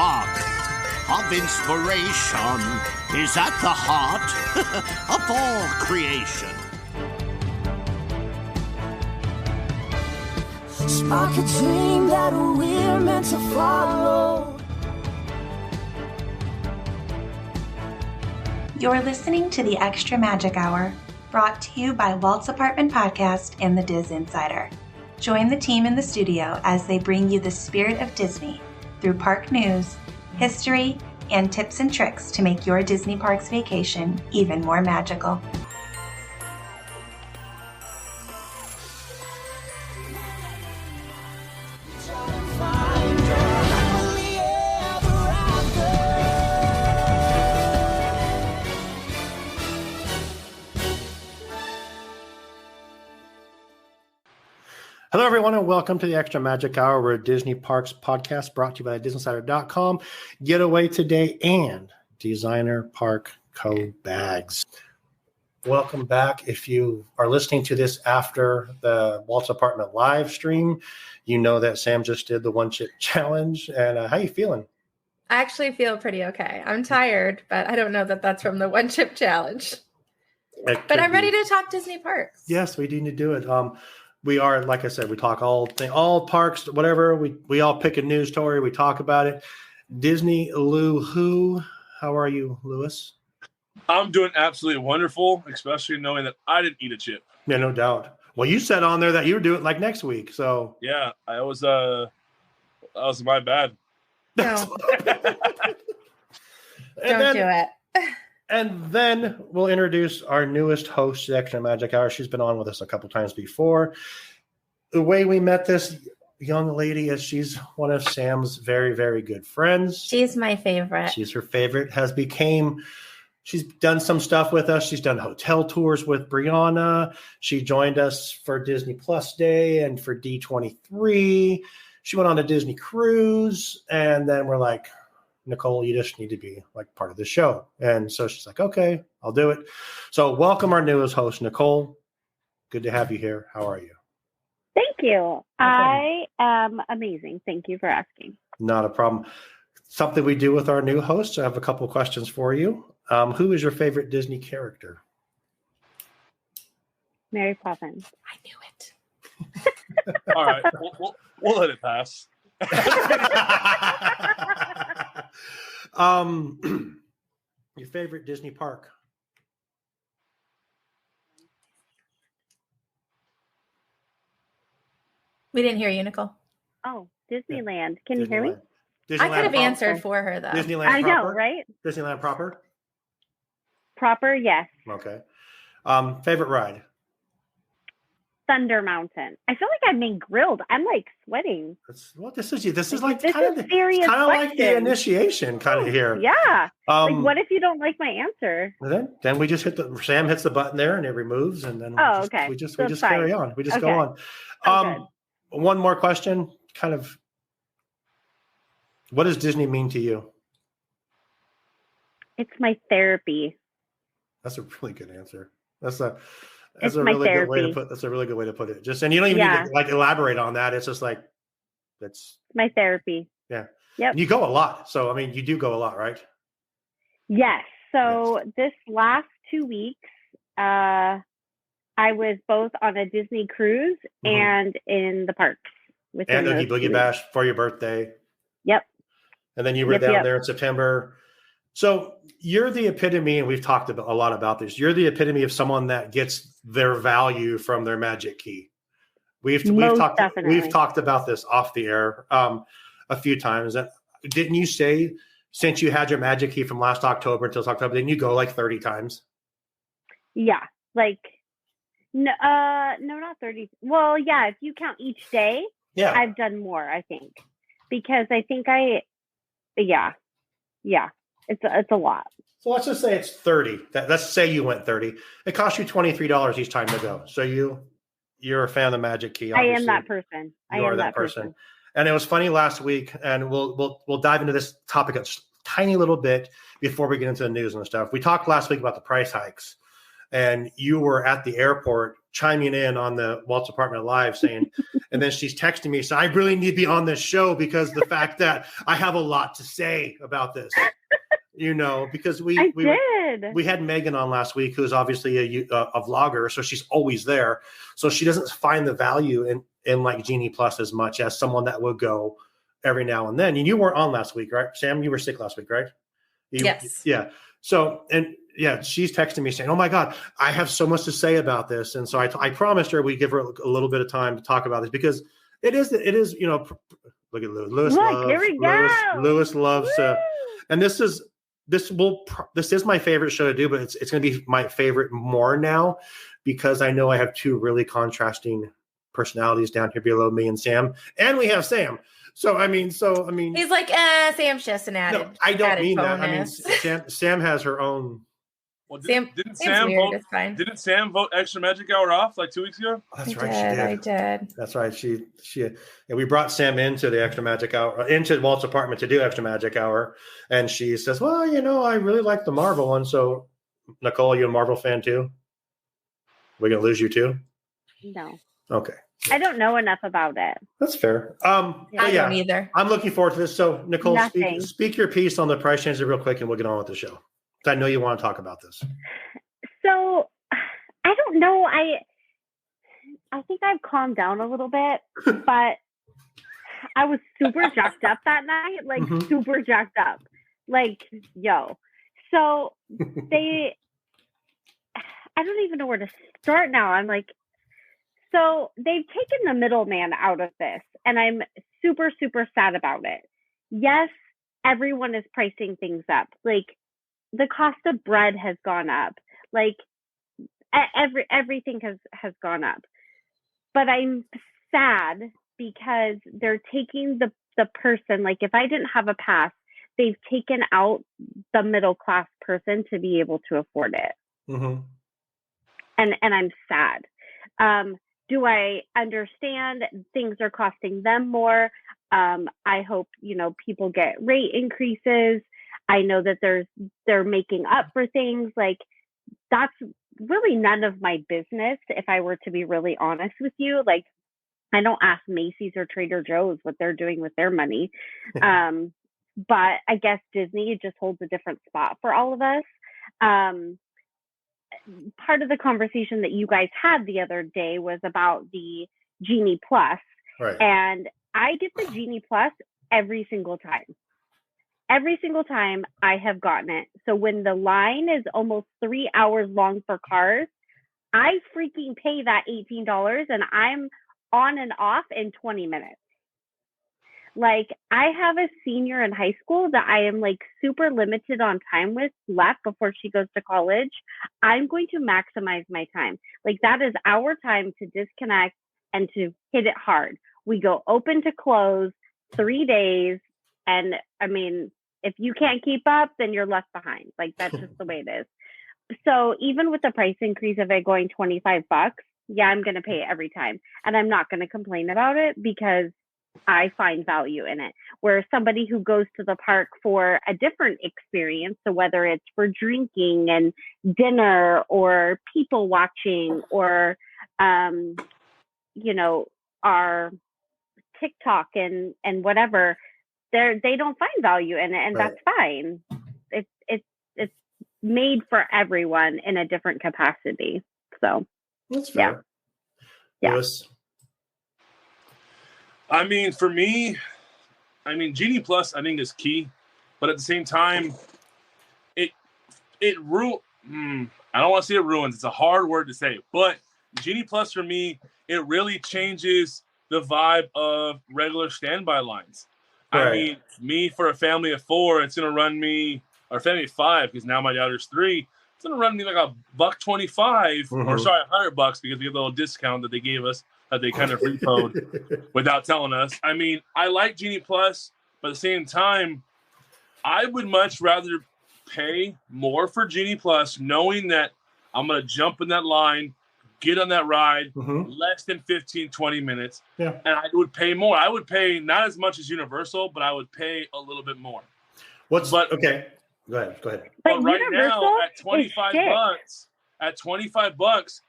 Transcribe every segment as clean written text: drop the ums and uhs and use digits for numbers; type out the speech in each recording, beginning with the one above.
spark of inspiration is at the heart of all creation. Spark a dream that we're meant to follow. You're listening to the Extra Magic Hour, brought to you by Walt's Apartment Podcast and the DisInsider. Join the team in the studio as they bring you the spirit of Disney through park news, history, and tips and tricks to make your Disney Parks vacation even more magical. Hello, everyone, and welcome to the Extra Magic Hour. We're a Disney Parks podcast brought to you by DisInsider.com, Getaway Today, and Designer Park Co. Bags. Welcome back. If you are listening to this after the Walt's Apartment live stream, you know that Sam just did the one chip challenge. And how you feeling? I actually feel pretty okay. I'm tired, but I don't know that that's from the one chip challenge. But I'm ready to talk Disney parks. Yes, we do need to do it. We are, like I said, we talk all parks, whatever. We all pick a news story. We talk about it. Disney Lou Who. How are you, Lewis? I'm doing absolutely wonderful, especially knowing that I didn't eat a chip. Yeah, no doubt. Well, you said on there that you would do it like next week. So yeah, that was my bad. No. Don't do it. And then we'll introduce our newest host, the Extra Magic Hour. She's been on with us a couple times before. The way we met this young lady is she's one of Sam's very, very good friends. She's my favorite. She's her favorite. She's done some stuff with us. She's done hotel tours with Brianna. She joined us for Disney Plus Day and for D23. She went on a Disney cruise, and then we're like, Nicole, you just need to be like part of the show. And so she's like, okay, I'll do it. So welcome our newest host, Nicole. Good to have you here. How are you? Thank you. I am amazing. Thank you for asking. Not a problem. Something we do with our new hosts. I have a couple of questions for you. Who is your favorite Disney character? Mary Poppins. I knew it. All right, we'll let it pass. Your favorite Disney park? We didn't hear you, Nicole. Oh, Disneyland. Can you hear me? I could have answered for her, though. Disneyland I proper? know, right? Disneyland proper? Proper, yes. Okay. Favorite ride? Thunder Mountain. I feel like I'm being grilled. I'm like sweating. This is like this kind is of serious like the question. Initiation kind of here. Yeah. Like, what if you don't like my answer? Then we just Sam hits the button there and it removes, and then we just carry on. We just go on. One more question. Kind of, what does Disney mean to you? It's my therapy. That's a really good answer. That's a It's really my good way to therapy. That's a really good way to put it. Just, and you don't even need to like elaborate on that. It's just like that's My therapy. yeah. Yep. And you go a lot, so I mean, you do go a lot, right? Yes. So this last 2 weeks, I was both on a Disney cruise and in the parks. And Oogie Boogie Bash for your birthday. Yep. And then you were down there in September. So you're the epitome, and we've talked a lot about this. You're the epitome of someone that gets their value from their magic key. We've talked about this off the air a few times. Didn't you say since you had your magic key from last October until October, didn't you go like 30 times? Yeah, like no, not 30. Well, yeah, if you count each day, I've done more. I think because I think it's a lot. So let's just say it's 30. Let's say you went 30. It costs you $23 each time to go. So you're a fan of the magic key. Obviously. I am that person. You are that person. And it was funny last week, and we'll dive into this topic a tiny little bit before we get into the news and stuff. We talked last week about the price hikes, and you were at the airport chiming in on the Walt's Apartment Live saying, and then she's texting me, so I really need to be on this show because the fact that I have a lot to say about this, because we had Megan on last week, who's obviously a vlogger. So she's always there. So she doesn't find the value in like Genie Plus as much as someone that would go every now and then. And you weren't on last week, right? Sam, you were sick last week, right? Yes. Yeah. So, she's texting me saying, "Oh my God, I have so much to say about this." And so I promised her we'd give her a little bit of time to talk about this because it is, look at Lewis. Here we go. Lewis loves, and this is my favorite show to do, but it's going to be my favorite more now because I know I have two really contrasting personalities down here below me and Sam, and we have Sam. So I mean, he's like, Sam's just an added. No, I don't mean bonus. that. I mean, Sam has her own. Well, Didn't Sam vote Extra Magic Hour off like 2 weeks ago? Oh, that's I right. did, She did. I did. That's right. She. We brought Sam into the Extra Magic Hour, into Walt's apartment to do Extra Magic Hour, and she says, "Well, I really like the Marvel one." So, Nicole, you a Marvel fan too? We're gonna lose you too? No. Okay. I don't know enough about it. That's fair. I don't either. I'm looking forward to this. So, Nicole, Nothing. speak your piece on the price changes real quick, and we'll get on with the show. I know you want to talk about this. So, I don't know. I think I've calmed down a little bit, but I was super jacked up that night, like super jacked up, like, yo. So I don't even know where to start now. I'm like, so they've taken the middleman out of this, and I'm super, super sad about it. Yes, everyone is pricing things up. Like, the cost of bread has gone up. Like, everything has gone up. But I'm sad because they're taking the person, like, if I didn't have a pass, they've taken out the middle class person to be able to afford it. Mm-hmm. And I'm sad. Do I understand things are costing them more? I hope, people get rate increases. I know that they're making up for things. Like, that's really none of my business, if I were to be really honest with you. Like, I don't ask Macy's or Trader Joe's what they're doing with their money. But I guess Disney just holds a different spot for all of us. Part of the conversation that you guys had the other day was about the Genie Plus. Right. And I get the Genie Plus every single time. Every single time I have gotten it. So when the line is almost 3 hours long for cars, I freaking pay that $18 and I'm on and off in 20 minutes. Like, I have a senior in high school that I am like super limited on time with left before she goes to college. I'm going to maximize my time. Like, that is our time to disconnect and to hit it hard. We go open to close 3 days. And I mean, if you can't keep up, then you're left behind. Like, that's just the way it is. So even with the price increase of it going $25, yeah, I'm going to pay it every time. And I'm not going to complain about it because I find value in it. Where somebody who goes to the park for a different experience, so whether it's for drinking and dinner or people watching or, our TikTok and whatever, they don't find value in it, and right. That's fine. It's made for everyone in a different capacity. So that's fair. Yeah. Lewis? I mean, for me, Genie Plus, I think is key, but at the same time, I don't want to say it ruins. It's a hard word to say, but Genie Plus for me, it really changes the vibe of regular standby lines. Right. I mean, me for a family of 4, it's gonna run me, or family of 5, because now my daughter's 3. It's gonna run me like $125, or sorry, $100 because we get the little discount that they gave us that they kind of repoed without telling us. I mean, I like Genie Plus, but at the same time, I would much rather pay more for Genie Plus, knowing that I'm gonna jump in that line, get on that ride, less than 15, 20 minutes, and I would pay more. I would pay not as much as Universal, but I would pay a little bit more. Okay? Go ahead. But right now, at $25,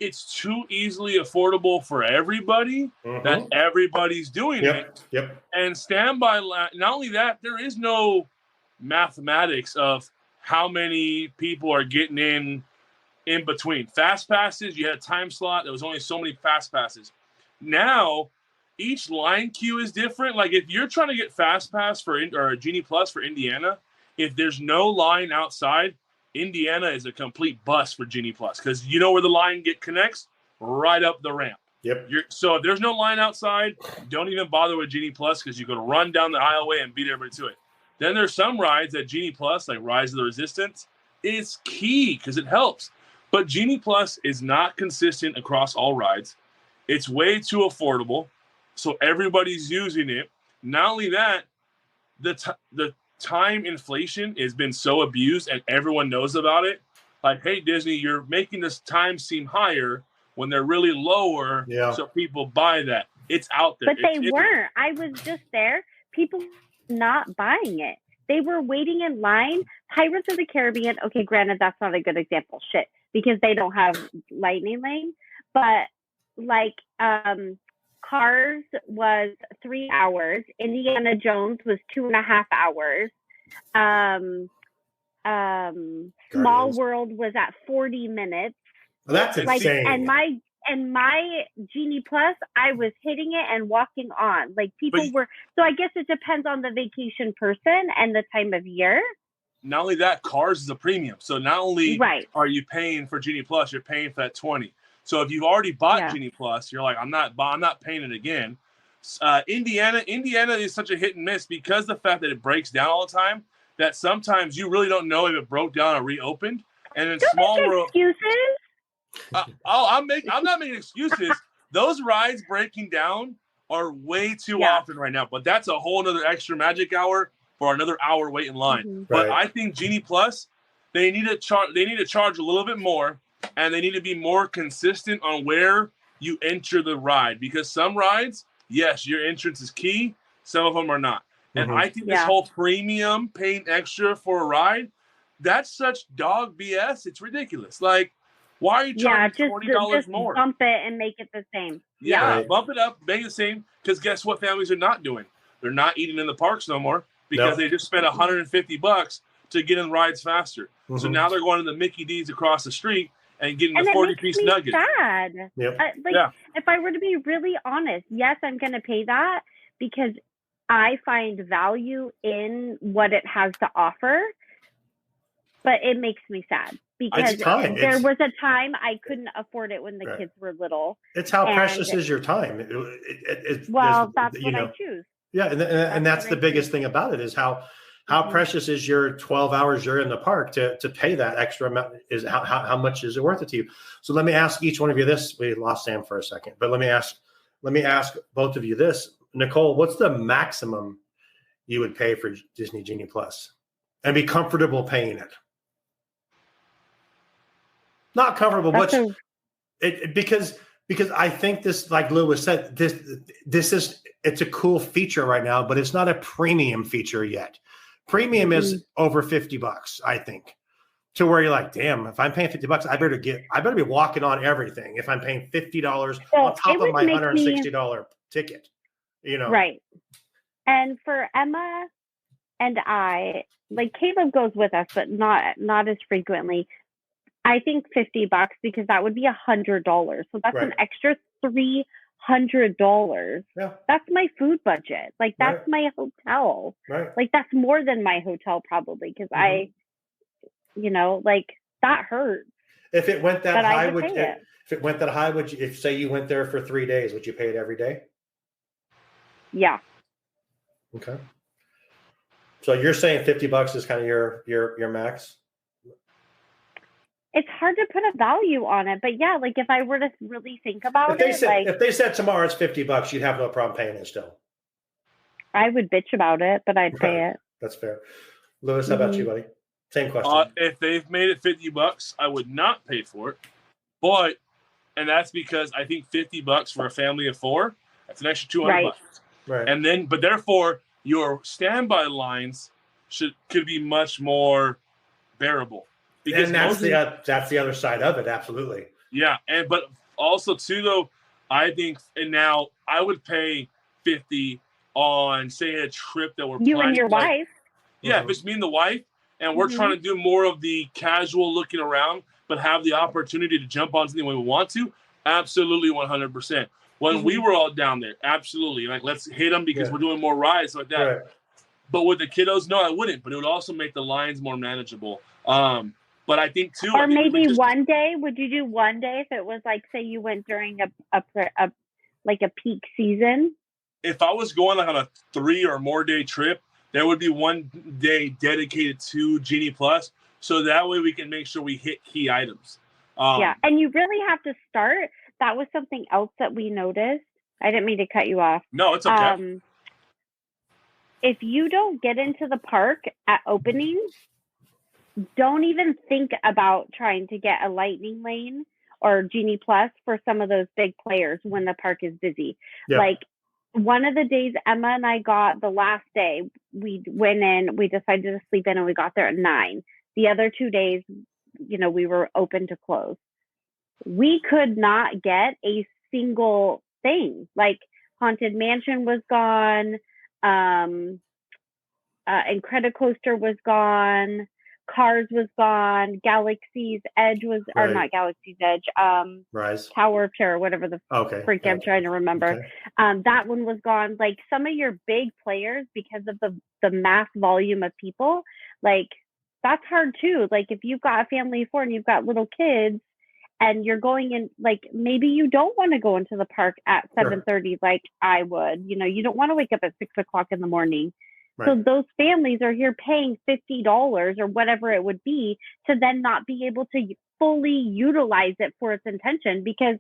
it's too easily affordable for everybody that everybody's doing it. Yep. And standby line, not only that, there is no mathematics of how many people are getting in between. Fast passes, you had a time slot. There was only so many fast passes. Now, each line queue is different. Like if you're trying to get fast pass or a Genie Plus for Indiana, if there's no line outside, Indiana is a complete bust for Genie Plus because you know where the line connects? Right up the ramp. Yep. So if there's no line outside, don't even bother with Genie Plus because you're going to run down the aisleway and beat everybody to it. Then there's some rides at Genie Plus, like Rise of the Resistance, is key because it helps. But Genie Plus is not consistent across all rides. It's way too affordable, so everybody's using it. Not only that, the time inflation has been so abused and everyone knows about it. Like, hey, Disney, you're making this time seem higher when they're really lower, so people buy that. It's out there. But they weren't. I was just there. People not buying it. They were waiting in line. Pirates of the Caribbean, okay, granted, that's not a good example. Shit, because they don't have Lightning Lane. But, like, Cars was 3 hours. Indiana Jones was 2.5 hours. Small World was at 40 minutes. Well, that's insane. And my Genie Plus, I was hitting it and walking on. Like people were. So I guess it depends on the vacation person and the time of year. Not only that, Cars is a premium. So not only are you paying for Genie Plus, you're paying for that 20. So if you've already bought Genie Plus, you're like, I'm not paying it again. Indiana is such a hit and miss because the fact that it breaks down all the time that sometimes you really don't know if it broke down or reopened. And in Small World, excuses. I'm not making excuses. Those rides breaking down are way too often right now. But that's a whole other extra magic hour for another hour wait in line. Mm-hmm. But I think Genie Plus, they need to charge a little bit more, and they need to be more consistent on where you enter the ride. Because some rides, yes, your entrance is key. Some of them are not. And I think this whole premium paying extra for a ride, that's such dog BS. It's ridiculous. Like, why are you charging $40 more? Bump it and make it the same. Bump it up, make it the same. Because guess what families are not doing? They're not eating in the parks no more because they just spent $150 to get in rides faster. Mm-hmm. So now they're going to the Mickey D's across the street and getting the 40-piece nugget. Sad. Yep. If I were to be really honest, yes, I'm going to pay that because I find value in what it has to offer, but it makes me sad because there was a time I couldn't afford it when the kids were little. It's how precious is your time. That's what I choose. Yeah, and that's the biggest thing about it is how precious is your 12 hours you're in the park to pay that extra amount. Is how much is it worth it to you? So let me ask each one of you this. We lost Sam for a second, but let me ask both of you this. Nicole, what's the maximum you would pay for Disney Genie Plus and be comfortable paying it? Not comfortable, but because I think this, like Lewis said, it's a cool feature right now, but it's not a premium feature yet. Premium is over $50, I think, to where you're like, damn, if I'm paying $50, I better be walking on everything. If I'm paying $50 on top of my $160 ticket. Right. And for Emma and I, like Caleb goes with us, but not as frequently. I think $50 because that would be $100. So that's an extra $300. Yeah. That's my food budget. Like that's my hotel. Right. Like that's more than my hotel probably because like that hurts. If it went that high, if say you went there for 3 days, would you pay it every day? Yeah. Okay. So you're saying $50 is kind of your max? It's hard to put a value on it, but yeah, like if I were to really think about if they said tomorrow it's $50, you'd have no problem paying it still. I would bitch about it, but I'd pay it. That's fair. Lewis, how about you, buddy? Same question. If they've made it $50, I would not pay for it. And that's because I think $50 for a family of 4, that's an extra $200. Right. And then, but therefore, your standby lines could be much more bearable. Because that's the other side of it. Absolutely. Yeah, but also too though, I think, and now I would pay $50 on say a trip that we're You planning, and your like, wife. Yeah, if it's me and the wife, and we're trying to do more of the casual looking around, but have the opportunity to jump on something when we want to, absolutely 100%. When we were all down there, absolutely. Like, let's hit them because we're doing more rides like that. Right. But with the kiddos, no, I wouldn't. But it would also make the lines more manageable. But I think too, or maybe one day. Would you do one day if it was like, say, you went during a peak season? If I was going like on a 3 or more day trip, there would be one day dedicated to Genie Plus, so that way we can make sure we hit key items. Yeah, and you really have to start. That was something else that we noticed. I didn't mean to cut you off. No, it's okay. If you don't get into the park at opening, don't even think about trying to get a lightning lane or Genie Plus for some of those big players when the park is busy. Yeah. Like, one of the days Emma and I got, the last day, we went in, we decided to sleep in, and we got there at 9. The other 2 days, we were open to close. We could not get a single thing. Like, Haunted Mansion was gone, Incredicoaster was gone, Cars was gone, Galaxy's Edge was, or not Galaxy's Edge, Rise, Tower of Terror, whatever the freak I'm trying to remember. Okay. That one was gone. Like, some of your big players, because of the mass volume of people, like, that's hard too. Like, if you've got a family of 4 and you've got little kids and you're going in, like, maybe you don't want to go into the park at 7:30 like I would. You don't want to wake up at 6 o'clock in the morning. Right. So those families are here paying $50 or whatever it would be to then not be able to fully utilize it for its intention because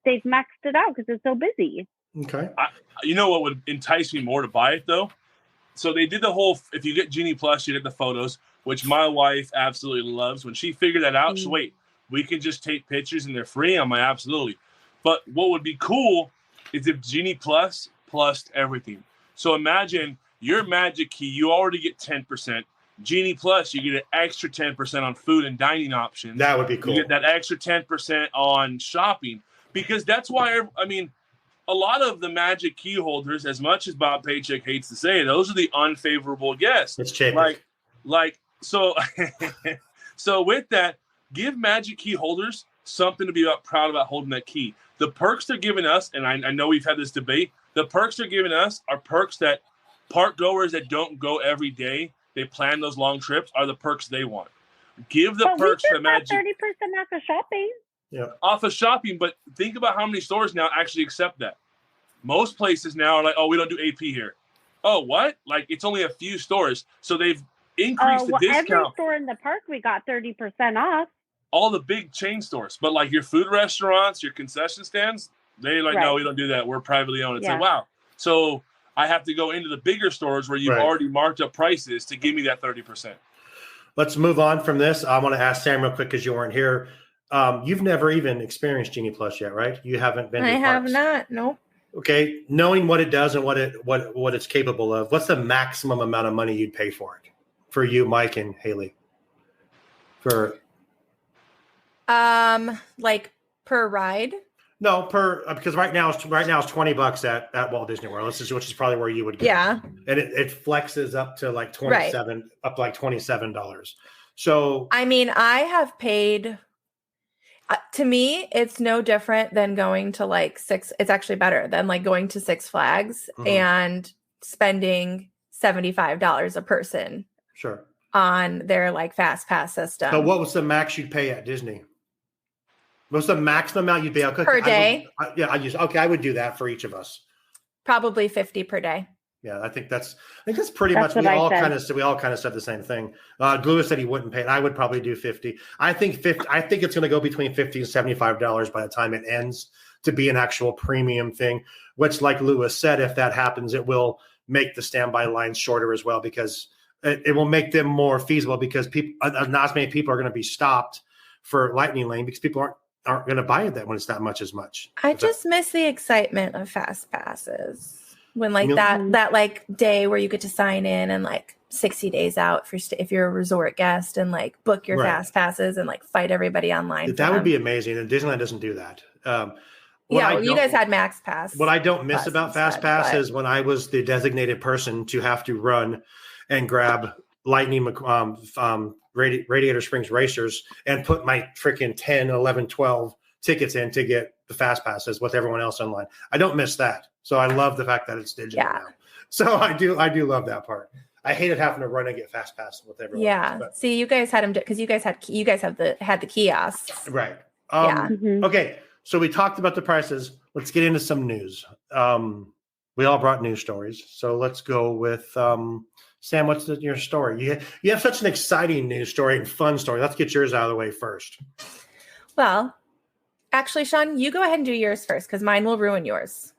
they've maxed it out because it's so busy. Okay. You know what would entice me more to buy it though? So they did the whole, if you get Genie Plus, you get the photos, which my wife absolutely loves. When she figured that out, she wait, we can just take pictures and they're free? I'm like, absolutely. But what would be cool is if Genie Plus everything. So imagine your Magic Key, you already get 10%. Genie Plus, you get an extra 10% on food and dining options. That would be cool. You get that extra 10% on shopping. Because that's why, a lot of the Magic Key holders, as much as Bob Paycheck hates to say, those are the unfavorable guests. It's cheaper. So with that, give Magic Key holders something to be proud about holding that key. The perks they're giving us, and I know we've had this debate, the perks they're giving us are perks that park goers that don't go every day, they plan those long trips, are the perks they want. Give the perks to Magic. 30% off of shopping. Yeah. Off of shopping, but think about how many stores now actually accept that. Most places now are like, oh, we don't do AP here. Oh, what? Like, it's only a few stores. So they've increased the discount. Every store in the park, we got 30% off. All the big chain stores. But like your food restaurants, your concession stands, they like, no, we don't do that. We're privately owned. It's like, wow. So I have to go into the bigger stores where you've already marked up prices to give me that 30%. Let's move on from this. I want to ask Sam real quick because you weren't here. You've never even experienced Genie Plus yet, right? You haven't been to I have not. Nope. Okay. Knowing what it does and what it's capable of, what's the maximum amount of money you'd pay for it? For you, Mike and Haley. Like per ride? No, because right now it's $20 at Walt Disney World, which is probably where you would go. Yeah. And it flexes up to like $27. So I have paid. To me, it's no different than going to like it's actually better than like going to Six Flags and spending $75 a person. Sure. On their like fast pass system. So what was the max you'd pay at Disney? What's the maximum amount you'd pay per day? I would do that for each of us. Probably 50 per day. Yeah, I think that's pretty much we all kind of said the same thing. Lewis said he wouldn't pay, and I would probably do 50. I think it's going to go between $50 and $75 by the time it ends to be an actual premium thing. Which, like Lewis said, if that happens, it will make the standby lines shorter as well because it will make them more feasible because not as many people are going to be stopped for Lightning Lane because people aren't going to buy it when it's that much as much. I just miss the excitement of fast passes. When like that like day where you get to sign in and like 60 days out if you're a resort guest and like book your fast passes and like fight everybody online. That would be amazing. And Disneyland doesn't do that. You guys had Max Pass. What I don't miss about Fast Pass is when I was the designated person to have to run and grab Lightning Radiator Springs Racers and put my freaking 10, 11, 12 tickets in to get the Fast Passes with everyone else online. I don't miss that. So I love the fact that it's digital now. So I do love that part. I hated having to run and get Fast Pass with everyone. Yeah. Else, see, you guys had them because you guys had the kiosks. Right. Okay. So we talked about the prices. Let's get into some news. We all brought news stories. So let's go with Sam. What's your story? You have such an exciting news story and fun story. Let's get yours out of the way first. Well, actually, Sean, you go ahead and do yours first because mine will ruin yours.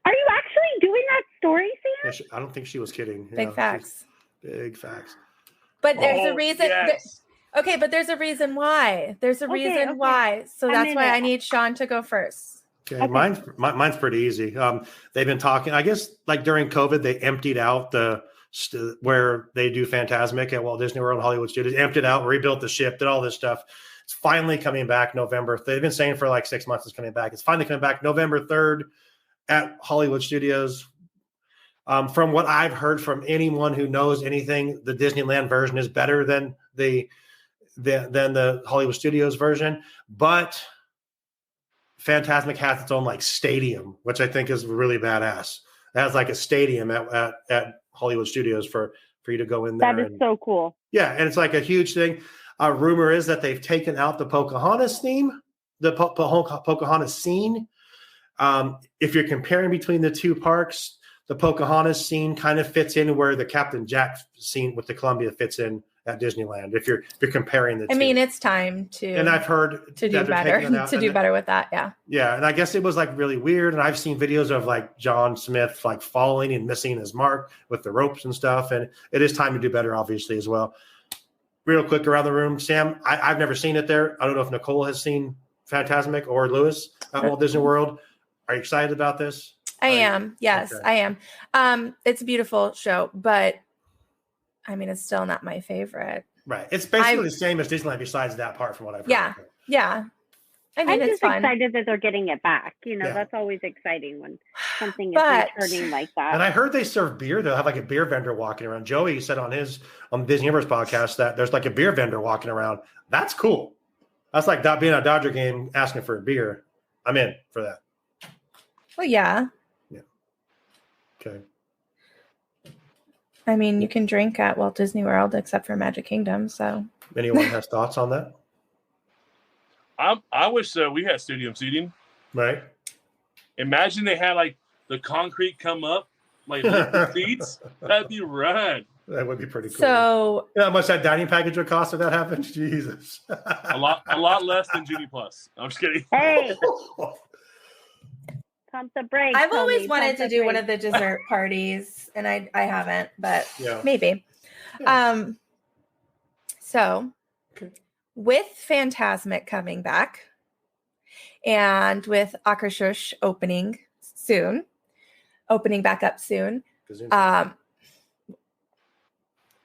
Are you actually doing that story, Sam? I don't think she was kidding. Big facts. Big facts. But there's a reason. Yes. Okay, but there's a reason why. There's a reason why. So that's why I need Sean to go first. Okay. Mine's pretty easy. They've been talking, I guess, like during COVID, they emptied out where they do Fantasmic at Walt Disney World and Hollywood Studios, emptied out, rebuilt the ship, did all this stuff. It's finally coming back November. They've been saying for like 6 months it's coming back. It's finally coming back November 3rd at Hollywood Studios. From what I've heard from anyone who knows anything, the Disneyland version is better than the Hollywood Studios version, but Fantasmic has its own like stadium, which I think is really badass. It has like a stadium at Hollywood Studios for you to go in there. That is so cool. Yeah, and it's like a huge thing. Rumor is that they've taken out the Pocahontas theme, the Pocahontas scene. If you're comparing between the two parks, the Pocahontas scene kind of fits in where the Captain Jack scene with the Columbia fits in at Disneyland. If you're comparing the two. I mean, it's time to. And I've heard to do better with that. Yeah. Yeah, and I guess it was like really weird. And I've seen videos of like John Smith like falling and missing his mark with the ropes and stuff. And it is time to do better, obviously, as well. Real quick around the room, Sam. I've never seen it there. I don't know if Nicole has seen Fantasmic or Lewis at Walt Disney World. Are you excited about this? I am. Yes, okay. I am. It's a beautiful show, but I mean, it's still not my favorite. Right. It's basically the same as Disneyland besides that part from what I've heard. Yeah. Yeah. I mean, I'm it's just excited that they're getting it back. That's always exciting when something is returning like that. And I heard they serve beer. They'll have like a beer vendor walking around. Joey said on the Disney Universe podcast that there's like a beer vendor walking around. That's cool. That's like being at a Dodger game asking for a beer. I'm in for that. Well, yeah. Yeah. Okay. I mean, you can drink at Walt Disney World except for Magic Kingdom. So, anyone has thoughts on that? I wish we had stadium seating. Right. Imagine they had like the concrete come up, like the seats. That'd be rad. That would be pretty cool. So, how much that dining package would cost if that happened? Jesus. a lot less than Genie Plus. I'm just kidding. Hey. Pump the brakes. I've always wanted to do one of the dessert parties, and I haven't, but maybe. Yeah. So with Fantasmic coming back and with Akershus opening back up soon,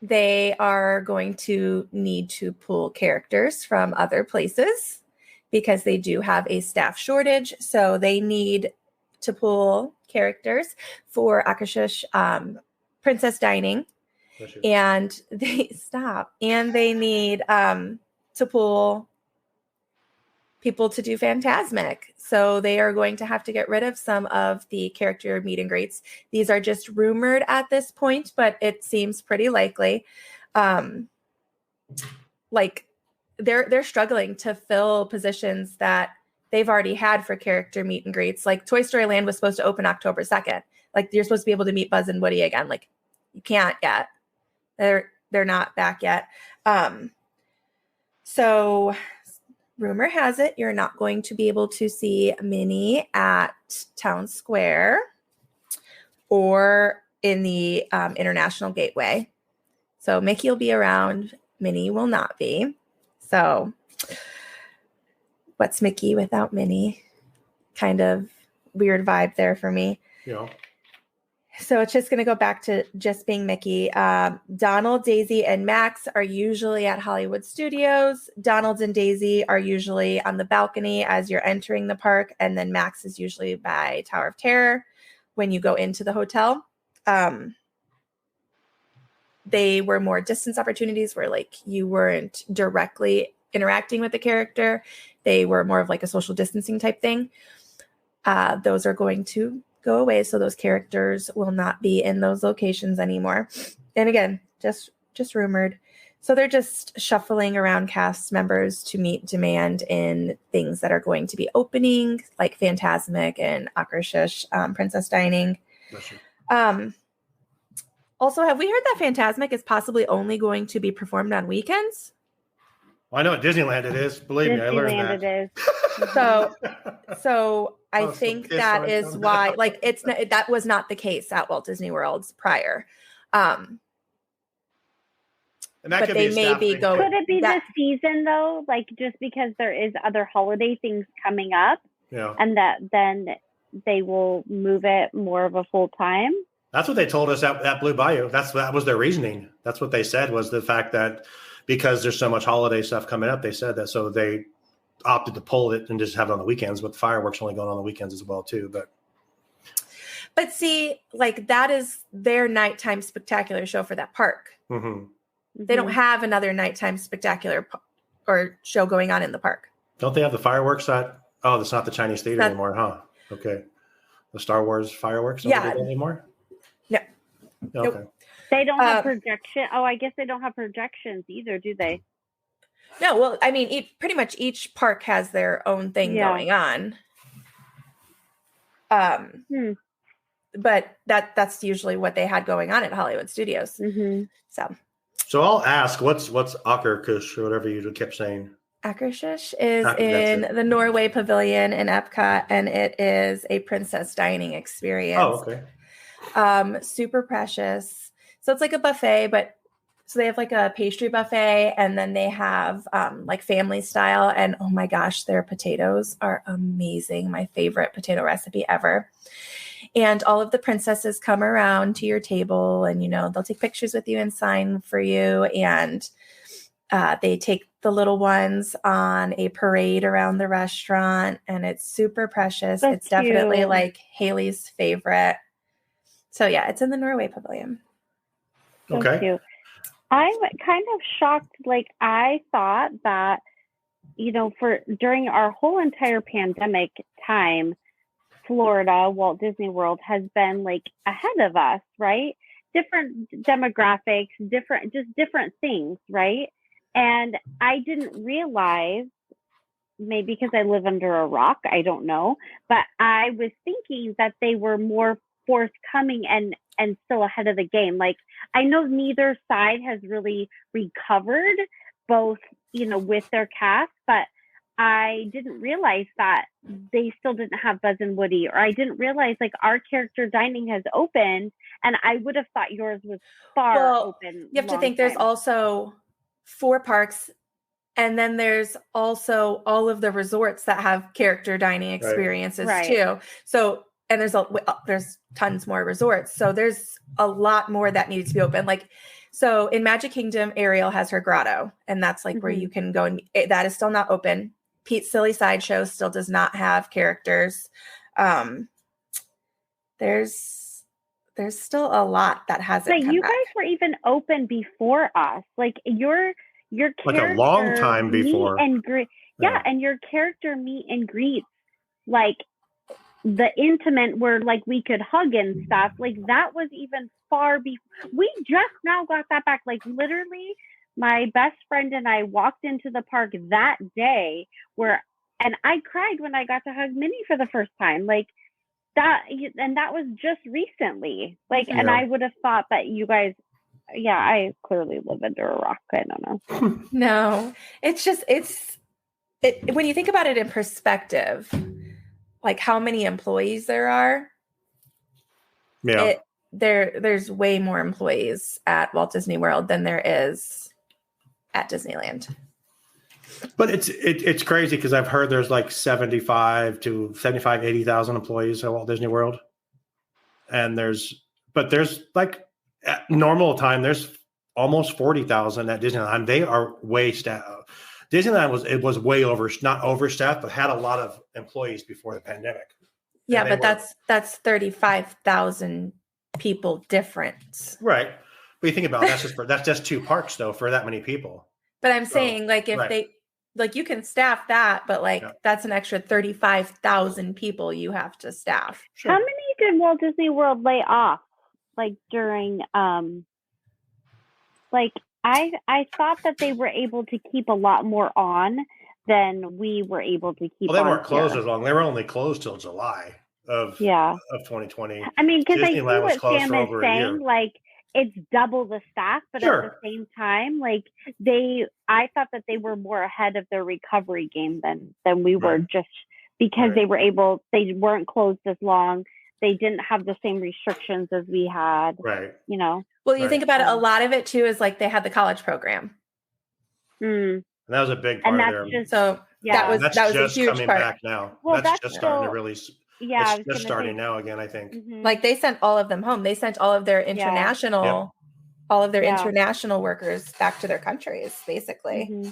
they are going to need to pull characters from other places because they do have a staff shortage. So they need to pull characters for Akershus Princess Dining, and they need to pull people to do Fantasmic. So they are going to have to get rid of some of the character meet and greets. These are just rumored at this point, but it seems pretty likely. Like they're struggling to fill positions that they've already had for character meet and greets. Like Toy Story Land was supposed to open October 2nd. Like you're supposed to be able to meet Buzz and Woody again. Like you can't yet. They're not back yet. So rumor has it you're not going to be able to see Minnie at Town Square or in the International Gateway. So Mickey will be around. Minnie will not be. So what's Mickey without Minnie? Kind of weird vibe there for me. Yeah. So it's just going to go back to just being Mickey. Donald, Daisy, and Max are usually at Hollywood Studios. Donald and Daisy are usually on the balcony as you're entering the park. And then Max is usually by Tower of Terror when you go into the hotel. They were more distance opportunities where like you weren't directly interacting with the character. They were more of like a social distancing type thing. Those are going to go away. So those characters will not be in those locations anymore. And again, just rumored. So they're just shuffling around cast members to meet demand in things that are going to be opening, like Fantasmic and Akershish, Princess Dining. Also, have we heard that Fantasmic is possibly only going to be performed on weekends? Well, I know at Disneyland it is. Believe me, I learned that. It is. So I think that is why, like, it's not, that was not the case at Walt Disney World's prior. And that but could they be may be going. Could it be this season though? Like just because there is other holiday things coming up, and that then they will move it more of a full time. That's what they told us at Blue Bayou. That was their reasoning. That's what they said, was the fact that because there's so much holiday stuff coming up, they said that, so they opted to pull it and just have it on the weekends, but the fireworks only going on the weekends as well too. But see, like that is their nighttime spectacular show for that park. Mm-hmm. They don't have another nighttime spectacular or show going on in the park. Don't they have the fireworks at? Oh, that's not the Chinese theater anymore, huh? Okay, the Star Wars fireworks. Don't they do anymore? No. Okay. Nope. They don't have projection. Oh, I guess they don't have projections either, do they? No. Well, I mean, pretty much each park has their own thing going on. But that's usually what they had going on at Hollywood Studios. Mm-hmm. So I'll ask, what's Akershish or whatever you kept saying? Akershish is in the Norway Pavilion in Epcot, and it is a princess dining experience. Oh, okay. Super precious. So it's like a buffet, but so they have like a pastry buffet, and then they have like family style. And oh my gosh, their potatoes are amazing. My favorite potato recipe ever. And all of the princesses come around to your table, and, you know, they'll take pictures with you and sign for you. And they take the little ones on a parade around the restaurant, and it's super precious. It's definitely like Haley's favorite. So yeah, it's in the Norway Pavilion. Okay. Cute. I'm kind of shocked. Like I thought that, you know, during our whole entire pandemic time, Florida, Walt Disney World has been like ahead of us, right? Different demographics, different things, right? And I didn't realize, maybe because I live under a rock, I don't know, but I was thinking that they were more forthcoming and still ahead of the game. Like I know neither side has really recovered, both, you know, with their cast, but I didn't realize that they still didn't have Buzz and Woody, or I didn't realize like our character dining has opened, and I would have thought yours was far open. You have to think there's also 4 parks, and then there's also all of the resorts that have character dining experiences too. So, and there's tons more resorts. So there's a lot more that needs to be open. Like, so in Magic Kingdom, Ariel has her grotto, and that's like where you can go, and that is still not open. Pete's Silly Sideshow still does not have characters. There's still a lot that hasn't. But you guys were even open before us. Like your like a long time before. And and your character meet and greets, like the intimate where like we could hug and stuff. Like that was even far before. We just now got that back. Like literally, my best friend and I walked into the park that day and I cried when I got to hug Minnie for the first time. Like that, and that was just recently. Like, and I would have thought that you guys, I clearly live under a rock. I don't know. No, it's just, when you think about it in perspective, like how many employees there are. Yeah. There's way more employees at Walt Disney World than there is at Disneyland. But it's crazy because I've heard there's like 80,000 employees at Walt Disney World. And there's but there's like at normal time, there's almost 40,000 at Disneyland. They are way staffed. Disneyland was way not overstaffed, but had a lot of employees before the pandemic. Yeah, but that's 35,000 people difference. Right. But you think about it, that's just 2 parks though for that many people. But I'm saying like if they like you can staff that, but like that's an extra 35,000 people you have to staff. Sure. How many did Walt Disney World lay off? Like during like I thought that they were able to keep a lot more on than we were able to keep. Well, they weren't closed as long. They were only closed till July of 2020. I mean, because I see what Sam is saying, like it's double the staff, but at the same time, like I thought that they were more ahead of their recovery game than we were, just because they weren't closed as long. They didn't have the same restrictions as we had. Right. You know. Well, you think about it, a lot of it too is like they had the college program. And that was a big part of their. That was a huge coming part. Back now. Well, that's just starting to really. Yeah, it's just starting now again. I think. Like they sent all of them home. They sent all of their international, international workers back to their countries, basically.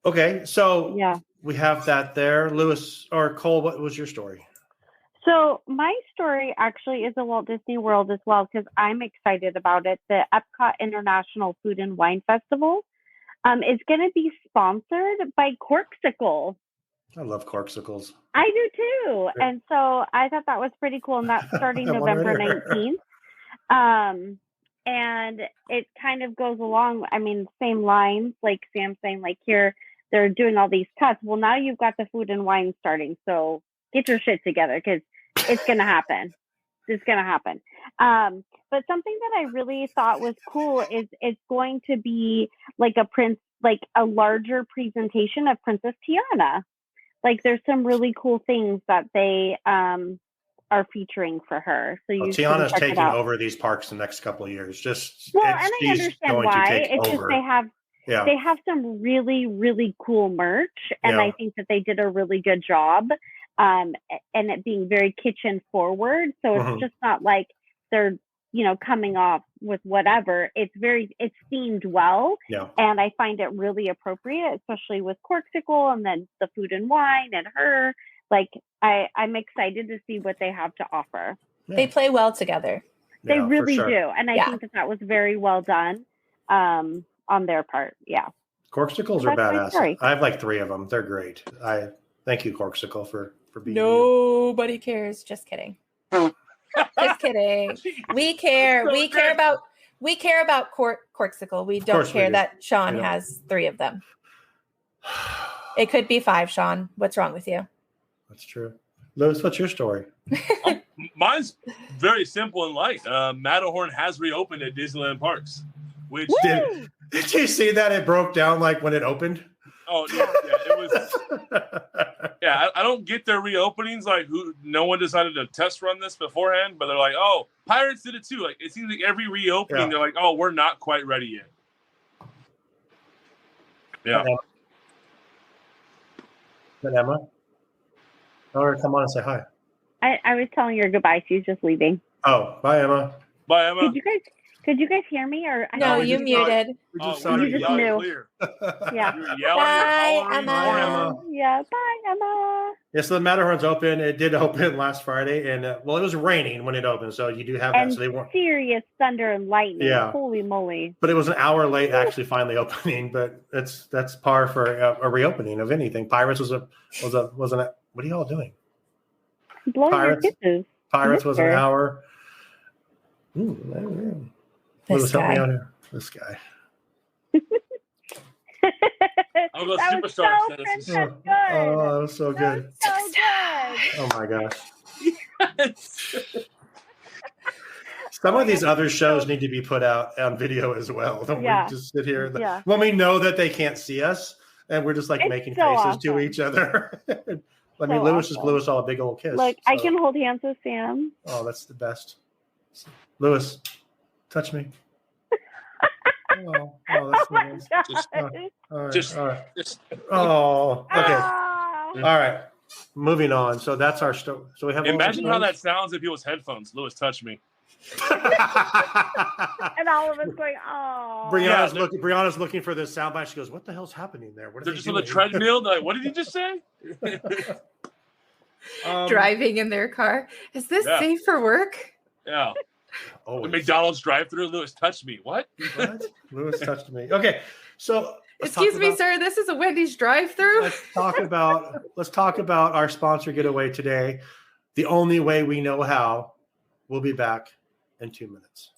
Okay, so we have that there. Lewis or Cole, what was your story? So my story actually is a Walt Disney World as well, because I'm excited about it. The Epcot International Food and Wine Festival is going to be sponsored by Corksicle. I love Corksicles. I do too. And so I thought that was pretty cool. And that's starting November 19th. And it kind of goes along, I mean, same lines, like Sam's saying, like here, they're doing all these cuts. Well, now you've got the food and wine starting. So get your shit together, because it's going to happen. It's going to happen. But something that I really thought was cool is it's going to be like a larger presentation of Princess Tiana. Like there's some really cool things that they are featuring for her. So Tiana's taking over these parks the next couple of years. And I understand why. It's just they have some really, really cool merch, and I think that they did a really good job. And it being very kitchen forward. So it's just not like they're, coming off with whatever. It's themed well. Yeah. And I find it really appropriate, especially with Corksicle and then the food and wine and her. Like I'm excited to see what they have to offer. Yeah. They play well together. They really do. And I think that was very well done on their part. Yeah. Corksicles are badass. I have like 3 of them. They're great. Thank you, Corksicle, for being Nobody cares. Just kidding. Just kidding. We care. We care about Corksicle. We don't care that Sean has 3 of them. It could be 5, Sean. What's wrong with you? That's true. Lewis, what's your story? Mine's very simple and light. Matterhorn has reopened at Disneyland Parks. Which did you see that it broke down like when it opened? Oh yeah, it was. Yeah, I don't get their reopenings. Like, no one decided to test run this beforehand, but they're like, "Oh, Pirates did it too." Like, it seems like every reopening, they're like, "Oh, we're not quite ready yet." Yeah. Is that Emma? Tell her to come on and say hi. I was telling her goodbye. She's just leaving. Oh, bye, Emma. Bye, Emma. Could you guys hear me? Or no, you muted. We just saw you just knew. Clear. Yeah. Bye, Emma. Yeah. Bye, Emma. Yeah. So the Matterhorn's open. It did open last Friday, and it was raining when it opened, so you do have that. And so they weren't serious thunder and lightning. Yeah. Holy moly! But it was an hour late actually finally opening. But that's par for a reopening of anything. Pirates was an. What are y'all doing? Blowing Pirates. Your kisses. Pirates was an hour. This guy. Help me out here. This guy. I'll go superstar status. Oh, that was so good. So good. Oh my gosh. Yes. Some of these other shows need to be put out on video as well. Don't we just sit here when we know that they can't see us and we're just like making faces to each other. I mean, Lewis just blew us all a big old kiss. Like, I can hold hands with Sam. Oh, that's the best. Lewis, touch me. That's nice. All right. Oh, okay. All right. Moving on. So that's our story. So we have. Imagine how that sounds if it was headphones. Lewis, touch me. And all of us going, oh. Brianna's looking for this soundbite. She goes, "What the hell's happening there? What are They're they just doing?" on the treadmill. They're like, what did he just say? Driving in their car. Is this safe for work? Yeah. Oh, The McDonald's drive-through. Lewis touched me. What? Lewis touched me. Okay, so excuse me, sir. This is a Wendy's drive-through. Let's talk about our sponsor getaway today. The only way we know how. We'll be back in 2 minutes.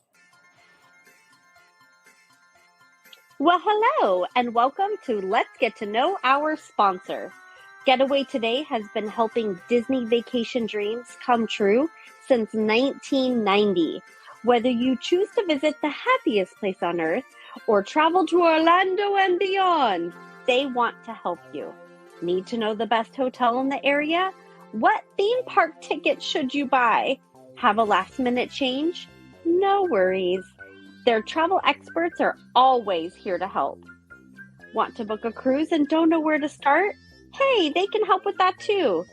Well, hello, and welcome to Let's Get to Know Our Sponsor. Getaway Today has been helping Disney vacation dreams come true since 1990. Whether you choose to visit the happiest place on earth or travel to Orlando and beyond, they want to help you. Need to know the best hotel in the area? What theme park ticket should you buy? Have a last-minute change? No worries. Their travel experts are always here to help. Want to book a cruise and don't know where to start? Hey, they can help with that too.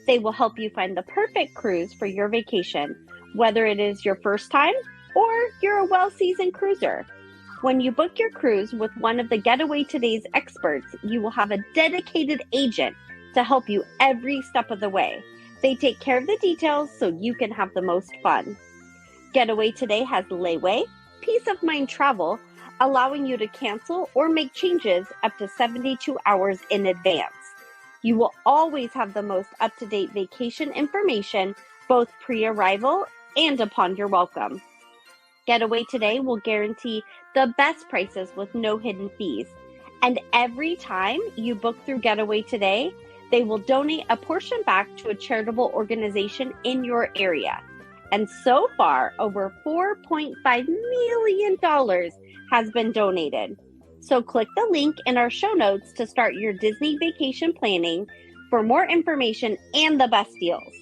They will help you find the perfect cruise for your vacation, whether it is your first time or you're a well-seasoned cruiser. When you book your cruise with one of the Getaway Today's experts, you will have a dedicated agent to help you every step of the way. They take care of the details so you can have the most fun. Getaway Today has layaway, peace of mind travel, allowing you to cancel or make changes up to 72 hours in advance. You will always have the most up-to-date vacation information, both pre-arrival and upon your welcome. Getaway Today will guarantee the best prices with no hidden fees. And every time you book through Getaway Today, they will donate a portion back to a charitable organization in your area. And so far, over $4.5 million has been donated. So click the link in our show notes to start your Disney vacation planning for more information and the best deals.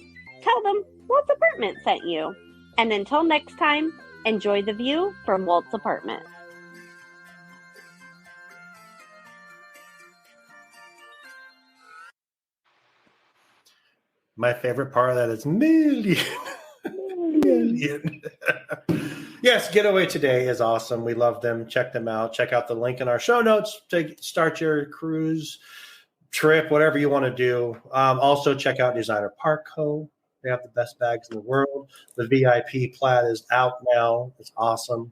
Tell them Walt's Apartment sent you. And until next time, enjoy the view from Walt's Apartment. My favorite part of that is million. Yes, Getaway Today is awesome. We love them. Check them out. Check out the link in our show notes to start your cruise trip, whatever you want to do. Also, check out Designer Park Co. They have the best bags in the world. The VIP plaid is out now. It's awesome.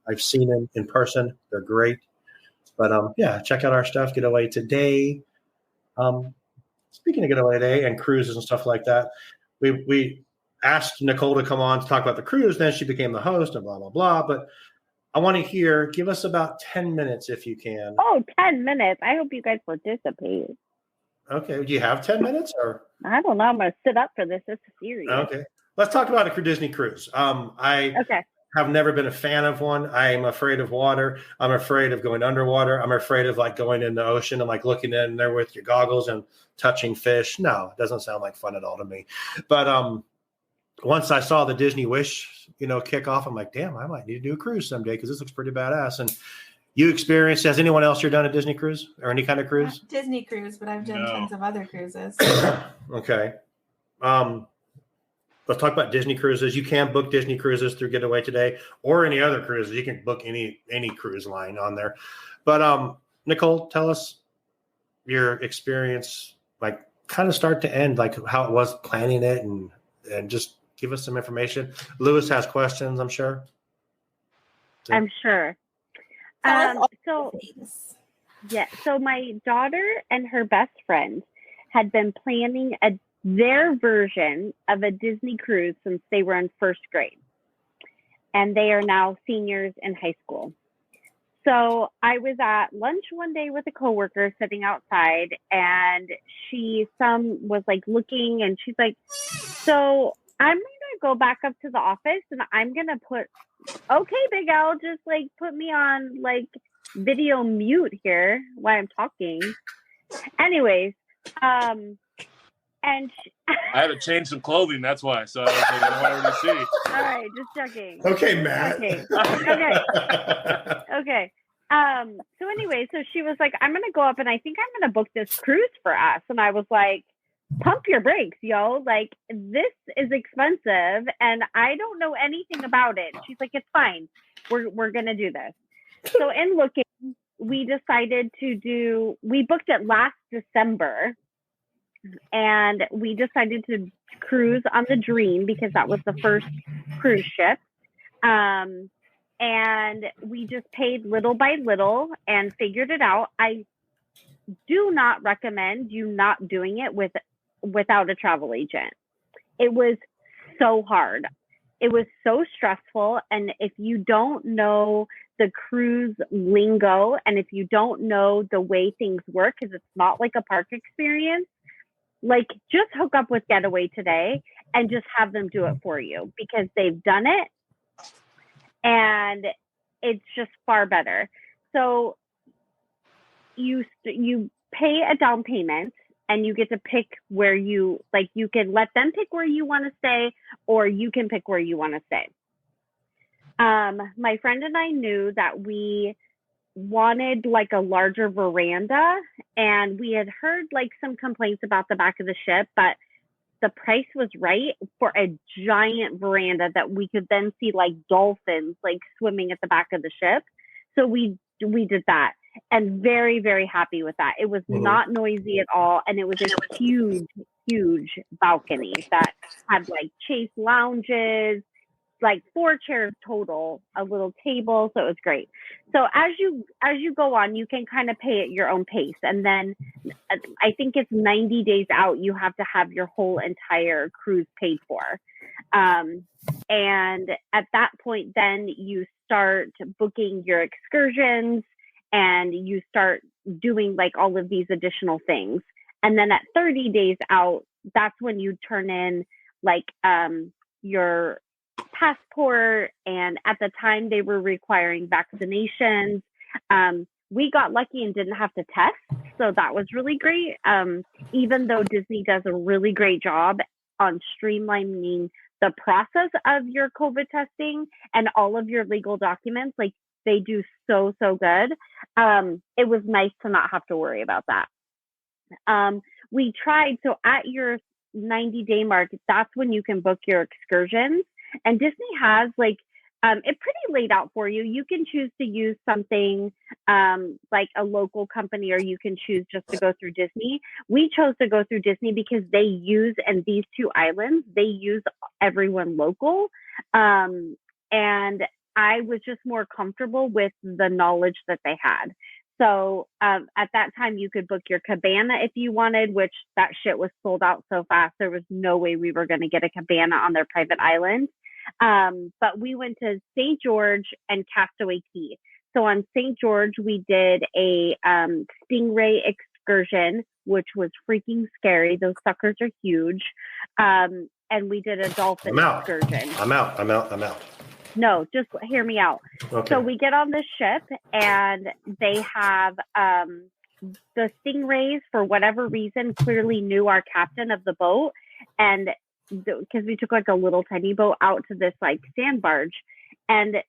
I've seen them in person. They're great. But yeah, check out our stuff. Getaway Today. Speaking of Getaway Today and cruises and stuff like that, we asked Nicole to come on to talk about the cruise. Then she became the host and blah, blah, blah. But I want to hear, give us about 10 minutes if you can. Oh, 10 minutes. I hope you guys participate. Okay. Do you have 10 minutes? Or I don't know. I'm going to sit up for this. It's serious. Okay. Let's talk about a Disney cruise. I have never been a fan of one. I'm afraid of water. I'm afraid of going underwater. I'm afraid of like going in the ocean and like looking in there with your goggles and touching fish. No, it doesn't sound like fun at all to me. But once I saw the Disney Wish, kick off, I'm like, damn, I might need to do a cruise someday because this looks pretty badass. And you experienced, has anyone else here done a Disney cruise or any kind of cruise? Not Disney cruise, but I've done tons of other cruises. Okay. Let's talk about Disney cruises. You can book Disney cruises through Getaway Today or any other cruises. You can book any cruise line on there. But Nicole, tell us your experience, like kind of start to end, like how it was planning it and just give us some information. Lewis has questions, I'm sure. I'm sure. So my daughter and her best friend had been planning their version of a Disney cruise since they were in first grade. And they are now seniors in high school. So I was at lunch one day with a coworker sitting outside, and some was like looking, and she's like, so I'm going to go back up to the office and I'm going to okay, Big Al, just like put me on like video mute here while I'm talking. Anyways, and I had to change some clothing. That's why. So I was like, I don't want to see. All right, just checking. Okay, Matt. Okay. So anyway, so she was like, I'm going to go up and I think I'm going to book this cruise for us. And I was like, pump your brakes, yo. Like, this is expensive and I don't know anything about it. She's like, it's fine. We're going to do this. So in looking, we decided we booked it last December, and we decided to cruise on the Dream because that was the first cruise ship. And we just paid little by little and figured it out. I do not recommend you not doing it without a travel agent. It was so hard. It was so stressful. And if you don't know the cruise lingo, and if you don't know the way things work, because it's not like a park experience, like, just hook up with Getaway today and just have them do it for you, because they've done it and it's just far better. So you pay a down payment and you get to pick where you can let them pick where you want to stay, or you can pick where you want to stay. My friend and I knew that we wanted like a larger veranda, and we had heard like some complaints about the back of the ship, but the price was right for a giant veranda that we could then see like dolphins like swimming at the back of the ship. So we did that, and very, very happy with that. It was not noisy at all, and it was a huge balcony that had like chase lounges, like 4 chairs total, a little table. So it was great. So as you go on, you can kind of pay at your own pace. And then I think it's 90 days out, you have to have your whole entire cruise paid for. And at that point, then you start booking your excursions and you start doing like all of these additional things. And then at 30 days out, that's when you turn in like your passport. And at the time they were requiring vaccinations. We got lucky and didn't have to test, so that was really great. Even though Disney does a really great job on streamlining the process of your COVID testing and all of your legal documents, like they do so good. It was nice to not have to worry about that. We tried, so at your 90-day mark, that's when you can book your excursions. And Disney has like it pretty laid out for you. You can choose to use something like a local company, or you can choose just to go through Disney. We chose to go through Disney because they use, and these 2 islands, they use everyone local. And I was just more comfortable with the knowledge that they had. So at that time, you could book your cabana if you wanted, which that shit was sold out so fast. There was no way we were going to get a cabana on their private island. But we went to St. George and Castaway Cay. So on St. George, we did a stingray excursion, which was freaking scary. Those suckers are huge. And we did a dolphin excursion. I'm out. No, just hear me out. Okay. So we get on this ship, and they have the stingrays, for whatever reason, clearly knew our captain of the boat. And because we took like a little tiny boat out to this like sand barge, and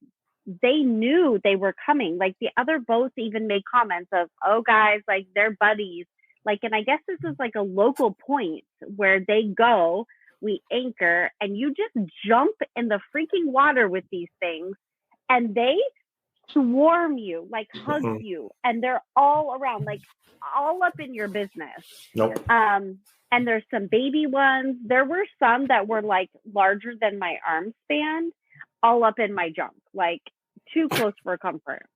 they knew they were coming. Like the other boats even made comments of, oh guys, like they're buddies. Like, and I guess this is like a local point where they go, we anchor, and you just jump in the freaking water with these things, and they swarm you, like hug you, and they're all around, like all up in your business. Nope. And there's some baby ones. There were some that were like larger than my arm span, all up in my junk, like too close for comfort.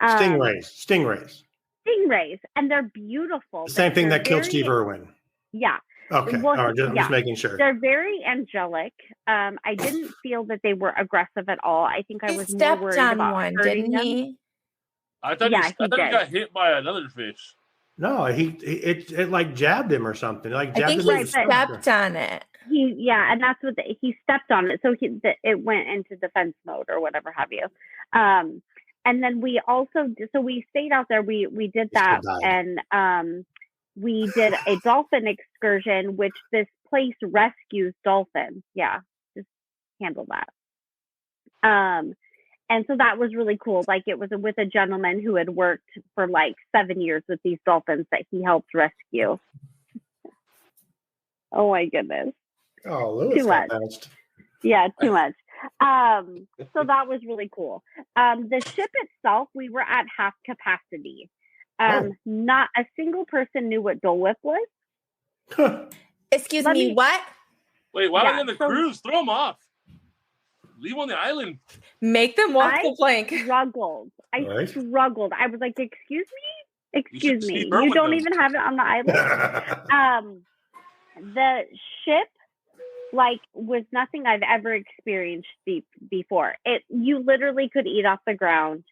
Stingrays. And they're beautiful. The same thing that killed Steve Irwin. Yeah. Okay. Well, all right, just making sure. They're very angelic. I didn't feel that they were aggressive at all. I think I was more stepped worried on about one, hurting didn't he? them. I thought he got hit by another fish. No, it like jabbed him or something. Like jabbed I think him he stepped on it. And that's what he stepped on it, so it went into defense mode or whatever have you. And then we also we stayed out there. We did that, and we did a dolphin excursion, which this place rescues dolphins. Yeah, just handle that. And so that was really cool. Like it was with a gentleman who had worked for like 7 years with these dolphins that he helped rescue. Oh my goodness. Oh, Lewis Too got much. bounced. Yeah, too much. So that was really cool. The ship itself, we were at half capacity. Not a single person knew what Dole Whip was. Excuse me, what? Wait, why are they on the cruise? Throw them off. Leave them on the island. Make them walk the plank. I struggled. I was like, excuse me. You don't even have it on the island? The ship was nothing I've ever experienced before. You literally could eat off the ground.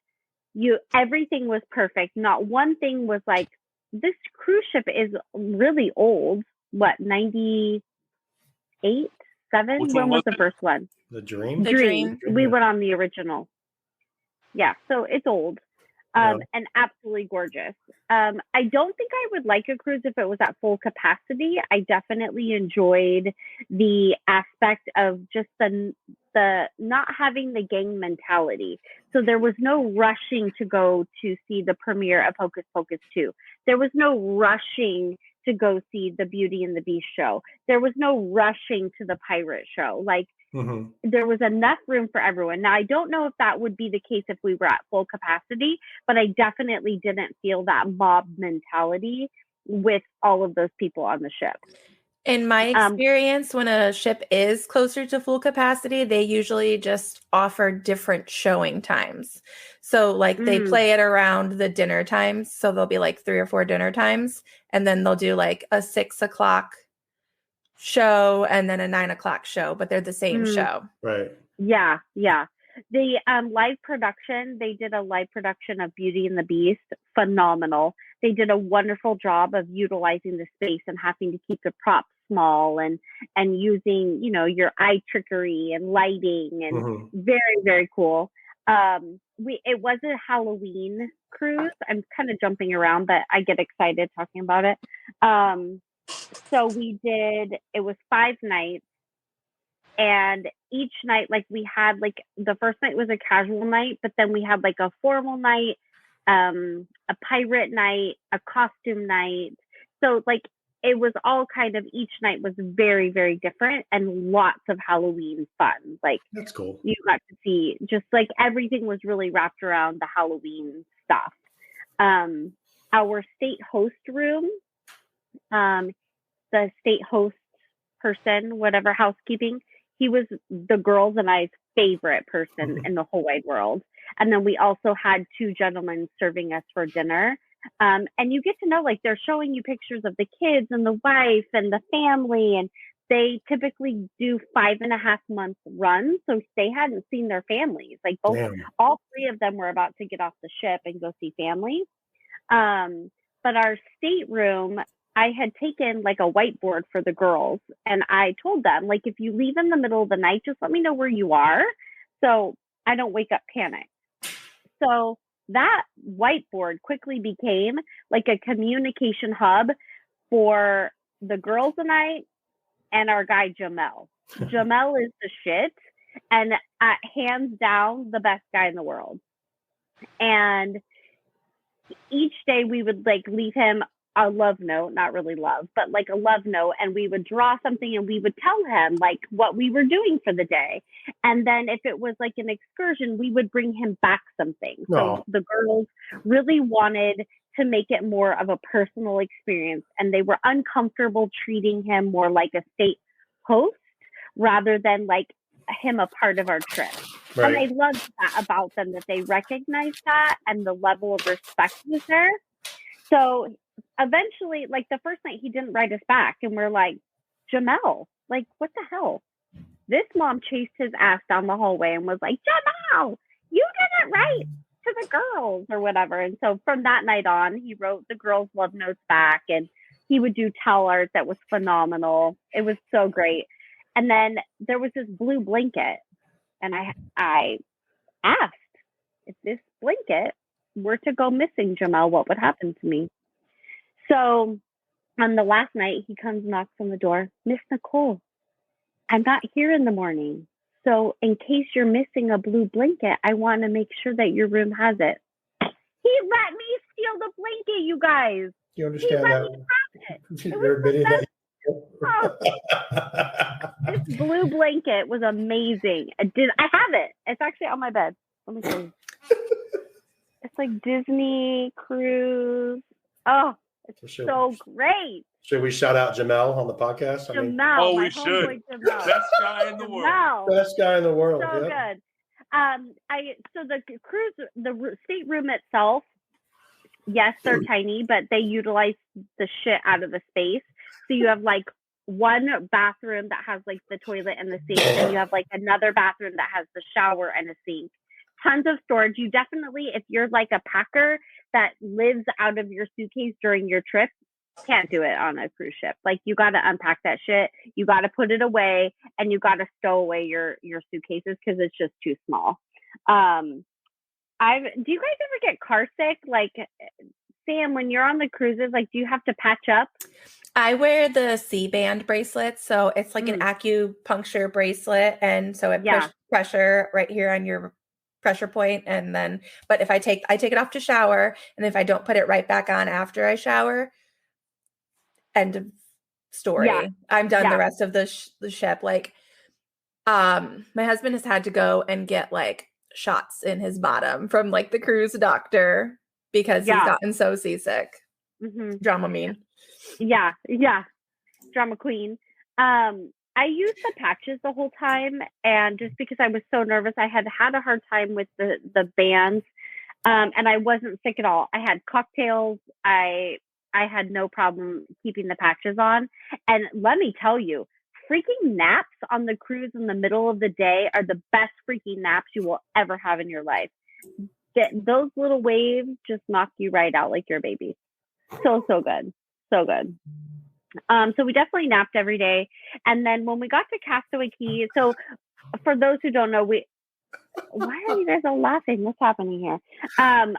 Everything was perfect. Not one thing was like, this cruise ship is really old. What, 98, 7? When was the first one? The Dream? The Dream. We went on the original. Yeah, so it's old. And absolutely gorgeous. I don't think I would like a cruise if it was at full capacity. I definitely enjoyed the aspect of just the not having the gang mentality. So there was no rushing to go to see the premiere of Hocus Pocus 2. There was no rushing to go see the Beauty and the Beast show. There was no rushing to the pirate show. There was enough room for everyone. Now, I don't know if that would be the case if we were at full capacity, but I definitely didn't feel that mob mentality with all of those people on the ship. In my experience, when a ship is closer to full capacity, they usually just offer different showing times. So they play it around the dinner times. So there'll be 3 or 4 dinner times, and then they'll do a 6 o'clock show and then a 9 o'clock show, but they're the same show. Right. Yeah. The live production, they did a live production of Beauty and the Beast. Phenomenal. They did a wonderful job of utilizing the space and having to keep the props small and using, your eye trickery and lighting and very, very cool. It was a Halloween cruise. I'm kind of jumping around, but I get excited talking about it. So it was 5 nights, and each night, we had the first night was a casual night, but then we had a formal night, a pirate night, a costume night. So it was all kind of, each night was very, very different and lots of Halloween fun. That's cool. You got to see just everything was really wrapped around the Halloween stuff. Our state host room, the state host person, whatever, housekeeping, he was the girls and I's favorite person in the whole wide world. And then we also had 2 gentlemen serving us for dinner. And you get to know, they're showing you pictures of the kids and the wife and the family, and they typically do 5.5-month runs. So they hadn't seen their families. All 3 of them were about to get off the ship and go see family. But our stateroom, I had taken a whiteboard for the girls, and I told them, if you leave in the middle of the night, just let me know where you are so I don't wake up panicked. So that whiteboard quickly became a communication hub for the girls and I and our guy Jamel. Jamel is the shit, and hands down the best guy in the world. And each day we would leave him a love note, not really love, but a love note, and we would draw something and we would tell him what we were doing for the day. And then if it was an excursion, we would bring him back something. So the girls really wanted to make it more of a personal experience, and they were uncomfortable treating him more like a state host rather than him a part of our trip. Right. And I loved that about them, that they recognized that and the level of respect was there. So eventually, the first night, he didn't write us back, and we're like, Jamel, what the hell? This mom chased his ass down the hallway and was like, Jamel, you didn't write to the girls or whatever. And so from that night on, he wrote the girls' love notes back, and he would do towel art that was phenomenal. It was so great. And then there was this blue blanket, and I asked, if this blanket were to go missing, Jamel, what would happen to me? So on the last night, he comes and knocks on the door. Miss Nicole, I'm not here in the morning. So in case you're missing a blue blanket, I want to make sure that your room has it. He let me steal the blanket, you guys. You understand that? It was This blue blanket was amazing. I have it. It's actually on my bed. Let me show you. It's like Disney cruise. Oh, it's so great. Should we shout out Jamel on the podcast? Jamel, we should. Jamel. Best guy in the world. Best guy in the world. So good. So the cruise, the stateroom itself, yes, they're tiny, but they utilize the shit out of the space. So you have like one bathroom that has like the toilet and the sink, and you have like another bathroom that has the shower and a sink. Tons of storage. You definitely, if you're like a packer that lives out of your suitcase during your trip, can't do it on a cruise ship. Like, you got to unpack that shit. You got to put it away, and you got to stow away your suitcases because it's just too small. Do you guys ever get car sick? Like, Sam, when you're on the cruises, like, do you have to patch up? I wear the C-band bracelet, so it's like an acupuncture bracelet, and so it pushes pressure right here on your pressure point, and then, but if I take it off to shower, and if I don't put it right back on after I shower, end of story. Yeah. I'm done the rest of the ship. Like, my husband has had to go and get like shots in his bottom from like the cruise doctor because he's gotten so seasick. Dramamine. Yeah. Drama queen. I used the patches the whole time, and just because I was so nervous, I had a hard time with the bands, and I wasn't sick at all. I had cocktails. I had no problem keeping the patches on. And let me tell you, freaking naps on the cruise in the middle of the day are the best freaking naps you will ever have in your life. Those little waves just knock you right out like you're a baby. So good. So good. So we definitely napped every day. And then when we got to Castaway Cay, so for those who don't know, why are you guys all laughing? What's happening here?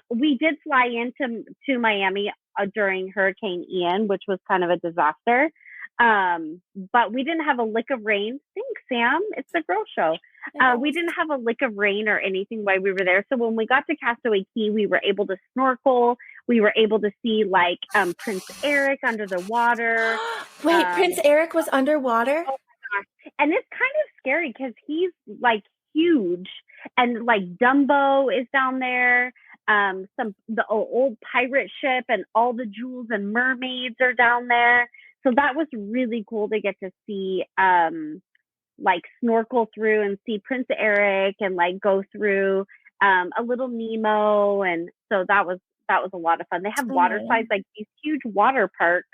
We did fly to Miami during Hurricane Ian, which was kind of a disaster. But we didn't have a lick of rain. Thanks, Sam. It's the girl show. We didn't have a lick of rain or anything while we were there. So when we got to Castaway Cay, we were able to snorkel. We were able to see like Prince Eric under the water. Wait, Prince Eric was underwater? Oh my gosh. And it's kind of scary because he's like huge, and like Dumbo is down there. The old pirate ship and all the jewels and mermaids are down there. So that was really cool to get to see, like snorkel through and see Prince Eric and like go through a little Nemo. And so that was a lot of fun. They have water slides, like these huge water parks,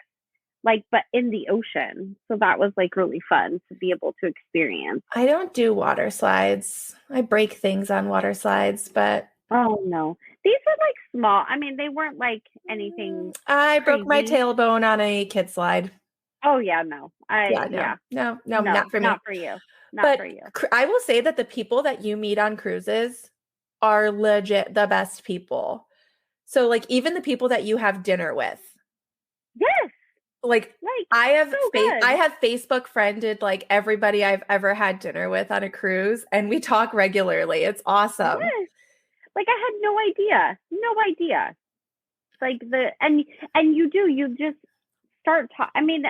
like, but in the ocean. So that was like really fun to be able to experience. I don't do water slides. I break things on water slides, but. Oh no. These were like small. I mean, they weren't like anything. I broke my tailbone on a kid slide. Oh yeah, no. No, not for me. Not for you. Not for you. I will say that the people that you meet on cruises are legit the best people. So like even the people that you have dinner with. Yes. Like I have Facebook friended like everybody I've ever had dinner with on a cruise, and we talk regularly. It's awesome. Yes. Like I had no idea. Like you just start I mean,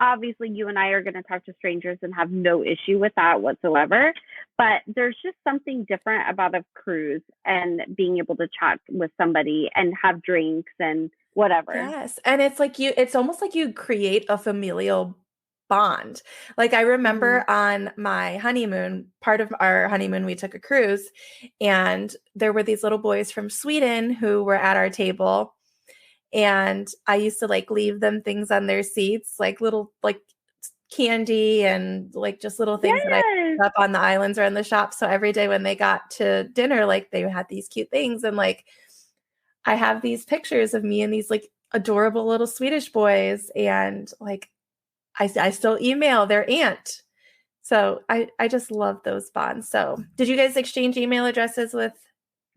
obviously you and I are going to talk to strangers and have no issue with that whatsoever, but there's just something different about a cruise and being able to chat with somebody and have drinks and whatever. Yes. And it's almost like you create a familial bond. Like I remember on my honeymoon, part of our honeymoon, we took a cruise, and there were these little boys from Sweden who were at our table. And I used to like leave them things on their seats, like little like candy and like just little things that I picked up on the islands or in the shop. So every day when they got to dinner, like they had these cute things. And like I have these pictures of me and these like adorable little Swedish boys. And like I still email their aunt. So I just love those bonds. So did you guys exchange email addresses with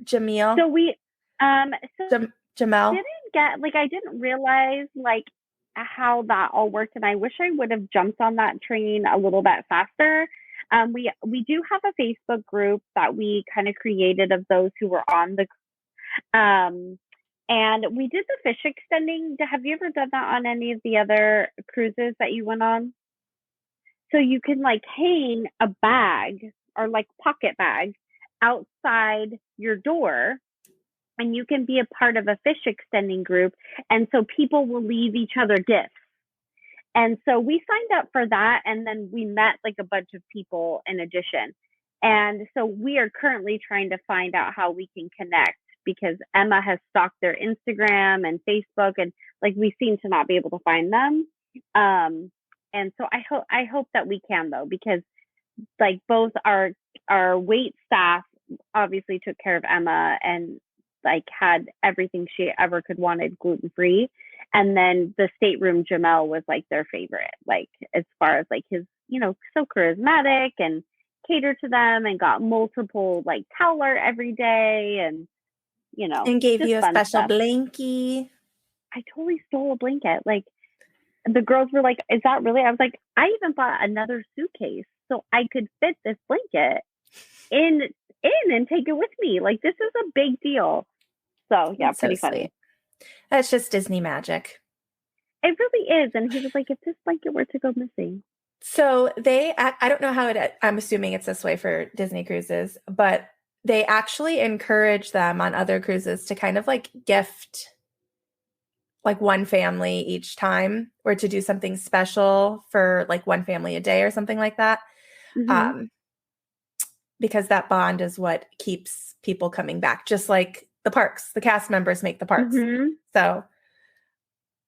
Jamil? So we Jamel? I didn't realize like how that all worked, and I wish I would have jumped on that train a little bit faster. We do have a Facebook group that we kind of created of those who were on the and we did the fish extending. Have you ever done that on any of the other cruises that you went on? So you can like hang a bag or like pocket bag outside your door, and you can be a part of a fish extending group. And so people will leave each other gifts. And so we signed up for that, and then we met like a bunch of people in addition. And so we are currently trying to find out how we can connect, because Emma has stalked their Instagram and Facebook, and like we seem to not be able to find them. And so I hope that we can, though, because like both our wait staff obviously took care of Emma and like had everything she ever could wanted gluten-free. And then the stateroom Jamel was like their favorite, like as far as like his, you know, so charismatic and catered to them and got multiple like towel art every day, and you know, And gave just you a fun special stuff. blankie. I totally stole a blanket. Like the girls were like, "Is that really?" I was like, "I even bought another suitcase so I could fit this blanket in and take it with me. Like this is a big deal." So yeah, That's pretty so funny. sweet. That's just Disney magic. It really is. And he was like, "If this blanket were to go missing." So I don't know how I'm assuming it's this way for Disney cruises, but they actually encourage them on other cruises to kind of like gift like one family each time, or to do something special for like one family a day or something like that. Mm-hmm. Because that bond is what keeps people coming back, just like the parks. The cast members make the parks. Mm-hmm. So,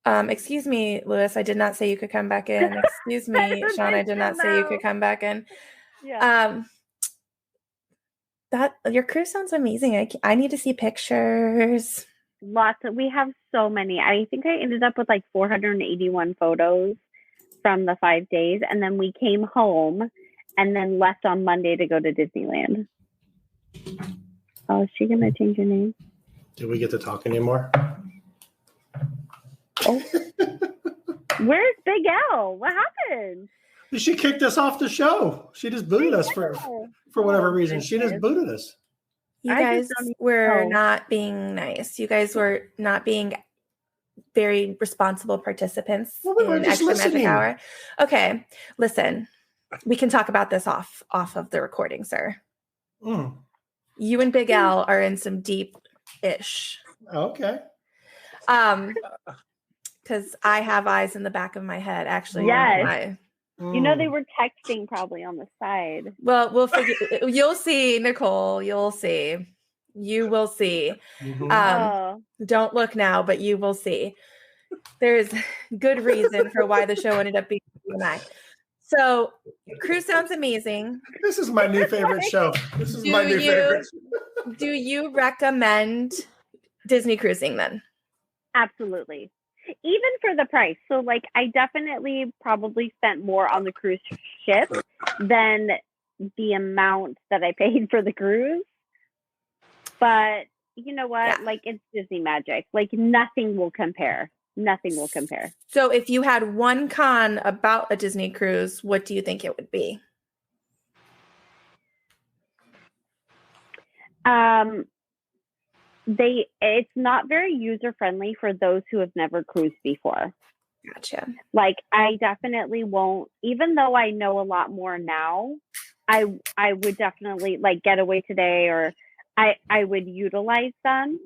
excuse me, Lewis, I did not say you could come back in. Excuse me, Sean, I did not say you could come back in. Yeah. That your cruise sounds amazing. I need to see pictures. We have so many. I think I ended up with like 481 photos from the 5 days. And then we came home and then left on Monday to go to Disneyland. Oh, is she going to change her name? Do we get to talk anymore? Oh. Where's Big L? What happened? She kicked us off the show. She just booted us for whatever reason. She just booted us. You guys were not being nice. You guys were not being very responsible participants in Extra Magic Hour. Okay, listen. We can talk about this off of the recording, sir. Mm. You and Big L are in some deep-ish. Okay. Because I have eyes in the back of my head. Actually, yes. You know, they were texting probably on the side. Well, we'll figure. You'll see, Nicole. You'll see. You will see. Mm-hmm. Don't look now, but you will see. There's good reason for why the show ended up being tonight. So, cruise sounds amazing. This is my new favorite show. This is my new favorite. Do you recommend Disney cruising then? Absolutely. Even for the price. So like I definitely probably spent more on the cruise ship than the amount that I paid for the cruise. But you know what? Yeah. Like it's Disney magic. Like nothing will compare. Nothing will compare. So if you had one con about a Disney cruise, what do you think it would be? It's not very user friendly for those who have never cruised before. Gotcha. Like I definitely won't, even though I know a lot more now, I would definitely like Getaway Today, or I would utilize them.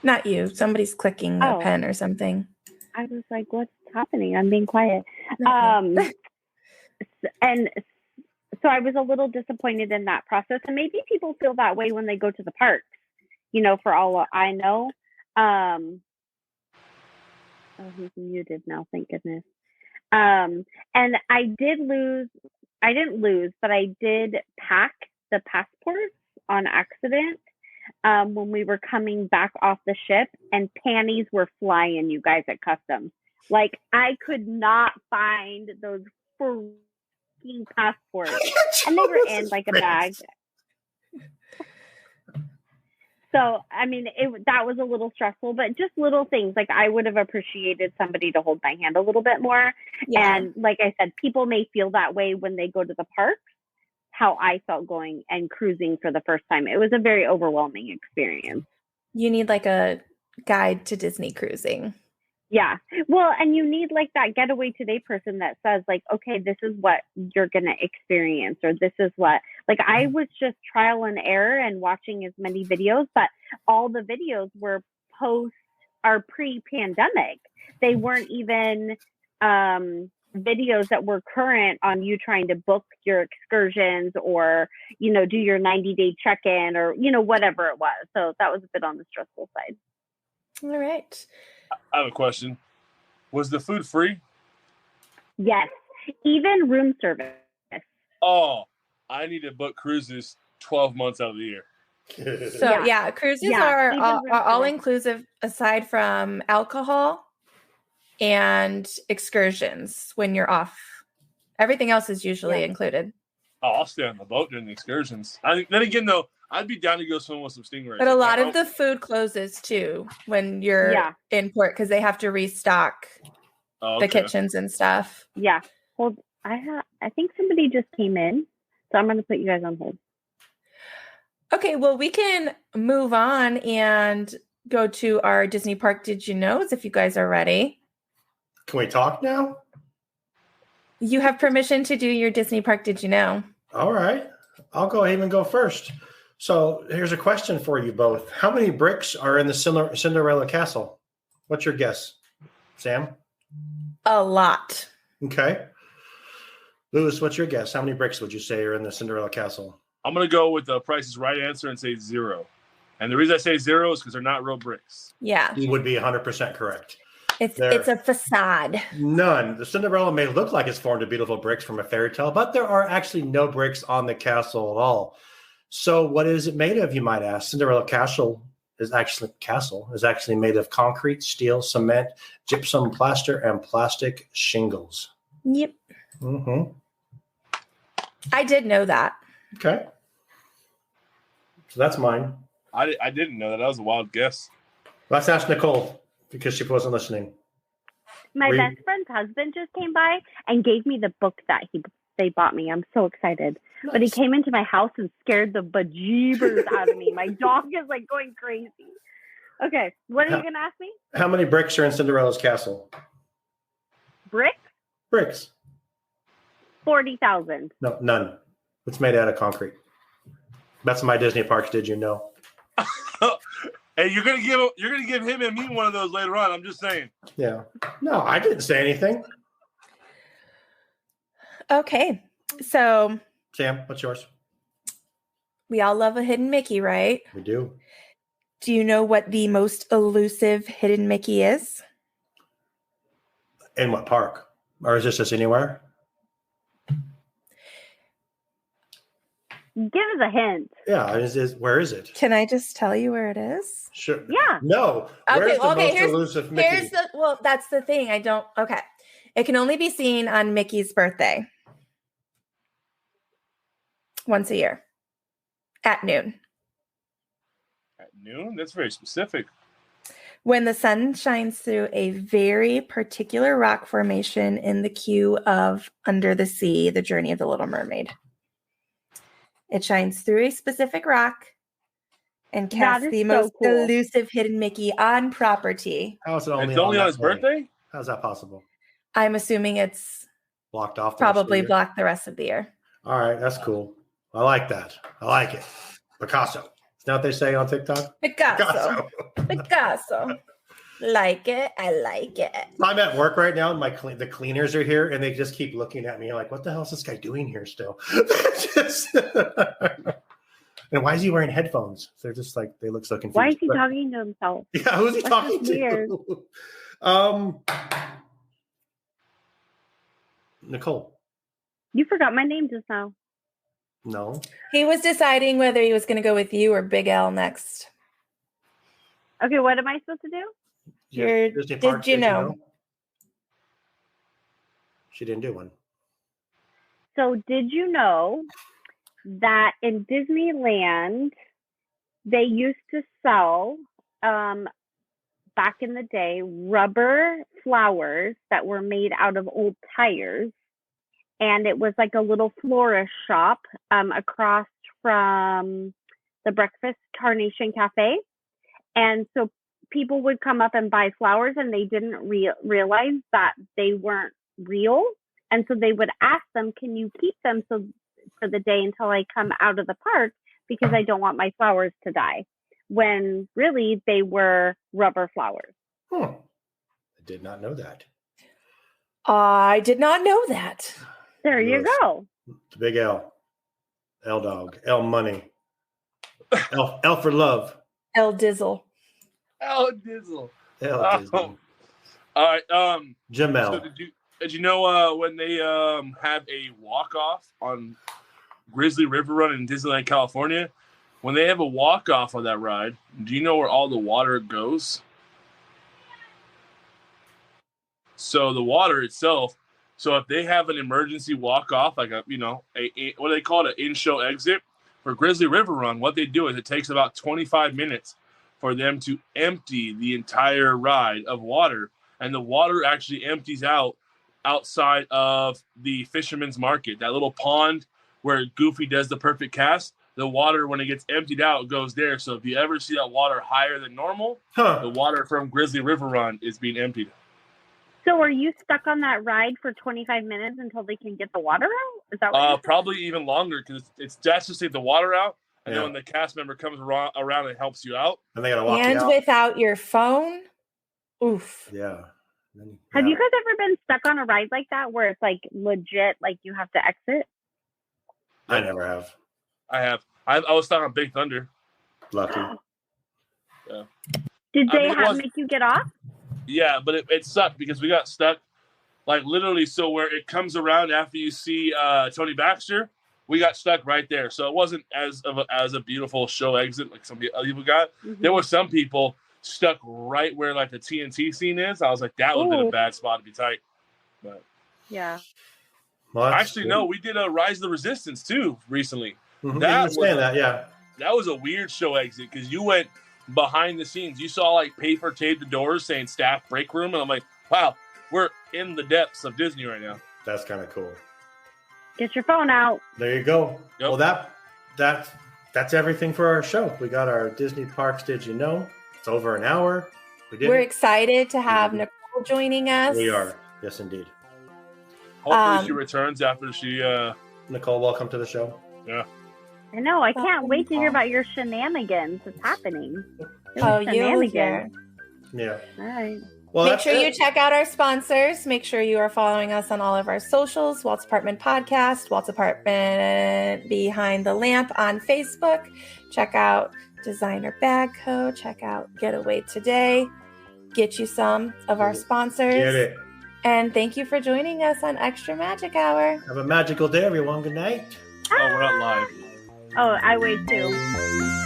Not you. Somebody's clicking a pen or something. I was like, what's happening? I'm being quiet. And so I was a little disappointed in that process. And maybe people feel that way when they go to the parks, you know, for all I know. He's muted now, thank goodness. And I didn't lose, but I did pack the passports on accident when we were coming back off the ship, and panties were flying, you guys, at customs. Like I could not find those freaking passports, and they were in like a bag. So, I mean, that was a little stressful, but just little things. Like I would have appreciated somebody to hold my hand a little bit more. Yeah. And like I said, people may feel that way when they go to the parks, how I felt going and cruising for the first time. It was a very overwhelming experience. You need like a guide to Disney cruising. Yeah. Well, and you need like that getaway today person that says like, okay, this is what you're going to experience, or this is what, like, I was just trial and error and watching as many videos, but all the videos were pre-pandemic. They weren't even videos that were current on you trying to book your excursions or, do your 90-day check-in or, whatever it was. So that was a bit on the stressful side. All right. I have a question. Was the food free? Yes. Even room service. Oh, I need to book cruises 12 months out of the year. So yeah, cruises are all inclusive aside from alcohol and excursions when you're off. Everything else is usually included. Oh, I'll stay on the boat during the excursions. Then again, though, I'd be down to go swim with some stingrays. But a lot of the food closes too when you're in port because they have to restock the kitchens and stuff. Yeah. Hold. I think somebody just came in, so I'm going to put you guys on hold. Okay, well, we can move on and go to our Disney Park Did You Knows if you guys are ready. Can we talk now? You have permission to do your Disney Park Did You Know. All right. I'll go ahead and go first. So here's a question for you both. How many bricks are in the Cinderella Castle? What's your guess? Sam? A lot. Okay. Lewis, what's your guess? How many bricks would you say are in the Cinderella Castle? I'm going to go with the Price is Right answer and say 0. And the reason I say 0 is because they're not real bricks. Yeah. You would be 100% correct. It's a facade. None. The Cinderella may look like it's formed of beautiful bricks from a fairy tale, but there are actually no bricks on the castle at all. So what is it made of, you might ask? Cinderella Castle is actually made of concrete, steel, cement, gypsum, plaster, and plastic shingles. Yep. Mm-hmm. I did know that. Okay. So that's mine. I didn't know that. That was a wild guess. Let's ask Nicole because she wasn't listening. My best friend's husband just came by and gave me the book that they bought me. I'm so excited. Nice. But he came into my house and scared the bejeebers out of me. My dog is like going crazy. Okay, what are you going to ask me? How many bricks are in Cinderella's castle? Bricks? Bricks. 40,000. No, none. It's made out of concrete. That's my Disney parks. Did you know? Hey, you're gonna give him and me one of those later on. I'm just saying. Yeah. No, I didn't say anything. Okay, so Sam, what's yours? We all love a hidden Mickey, right? We do. Do you know what the most elusive hidden Mickey is? In what park? Or is this just anywhere? Give us a hint. Yeah, where is it? Can I just tell you where it is? Sure. Yeah. No. Where's the most elusive Mickey? That's the thing. Okay. It can only be seen on Mickey's birthday. Once a year. At noon. At noon? That's very specific. When the sun shines through a very particular rock formation in the queue of Under the Sea, The Journey of the Little Mermaid. It shines through a specific rock and casts the most elusive hidden Mickey on property. How is it only on his birthday? How's that possible? I'm assuming it's blocked off. Probably blocked the rest of the year. All right, that's cool. I like that. I like it. Picasso. Is that what they say on TikTok? Picasso. Like it. I like it. I'm at work right now, and the cleaners are here, and they just keep looking at me like, "What the hell is this guy doing here still?" And why is he wearing headphones? They're just like they look so confused. Why is he talking to himself? Yeah, who's he talking to? Nicole. You forgot my name just now. No. He was deciding whether he was going to go with you or Big L next. Okay, what am I supposed to do? Did you know? She didn't do one. So did you know that in Disneyland, they used to sell, back in the day, rubber flowers that were made out of old tires. And it was like a little florist shop across from the Breakfast Carnation Cafe. And so people would come up and buy flowers and they didn't realize that they weren't real. And so they would ask them, can you keep them so for the day until I come out of the park because I don't want my flowers to die, when really they were rubber flowers. I did not know that. I did not know that. There you go. The big L. L dog. L money. L for love. L Dizzle. L Dizzle. L Dizzle. All right. Jamel. So did you know when they have a walk-off on Grizzly River Run in Disneyland, California? When they have a walk-off on that ride, do you know where all the water goes? So the water itself. So if they have an emergency walk-off, like a what do they call it, an in-show exit for Grizzly River Run, what they do is it takes about 25 minutes for them to empty the entire ride of water, and the water actually empties out outside of the Fisherman's Market, that little pond where Goofy does the perfect cast. The water, when it gets emptied out, goes there. So if you ever see that water higher than normal, the water from Grizzly River Run is being emptied. So are you stuck on that ride for 25 minutes until they can get the water out? Is that what probably even longer, because that's just take the water out, and then when the cast member comes around and helps you out. And they got to walk you And out. without your phone? Oof. Yeah. Have you guys ever been stuck on a ride like that where it's like legit, like you have to exit? I never have. I have. I was stuck on Big Thunder. Lucky. Yeah. Did they make you get off? Yeah, but it sucked because we got stuck, like literally. So where it comes around after you see Tony Baxter, we got stuck right there. So it wasn't as a beautiful show exit like some other people got. Mm-hmm. There were some people stuck right where like the TNT scene is. I was like, that would have been a bad spot to be tight. But yeah. Well, actually, no, we did a Rise of the Resistance too recently. Mm-hmm. That was a weird show exit because you went behind the scenes. You saw like paper taped the doors saying staff break room, and I'm like, wow, we're in the depths of Disney right now. That's kind of cool. Get your phone out. There you go. Yep. Well, that's everything for our show. We got our Disney Parks Did You Know? It's over an hour. We're excited to have Nicole joining us. We are. Yes, indeed. Hopefully she returns after she... Nicole, welcome to the show. Yeah. I know. I can't wait to hear about your shenanigans. It's happening. You here. Yeah. All right. Well, make sure you check out our sponsors. Make sure you are following us on all of our socials. Walt's Apartment Podcast, Walt's Apartment Behind the Lamp on Facebook. Check out Designer Bag Co. Check out Getaway Today. Get you some of our sponsors. Get it. And thank you for joining us on Extra Magic Hour. Have a magical day, everyone. Good night. Oh, we're not live. Oh, I wait too.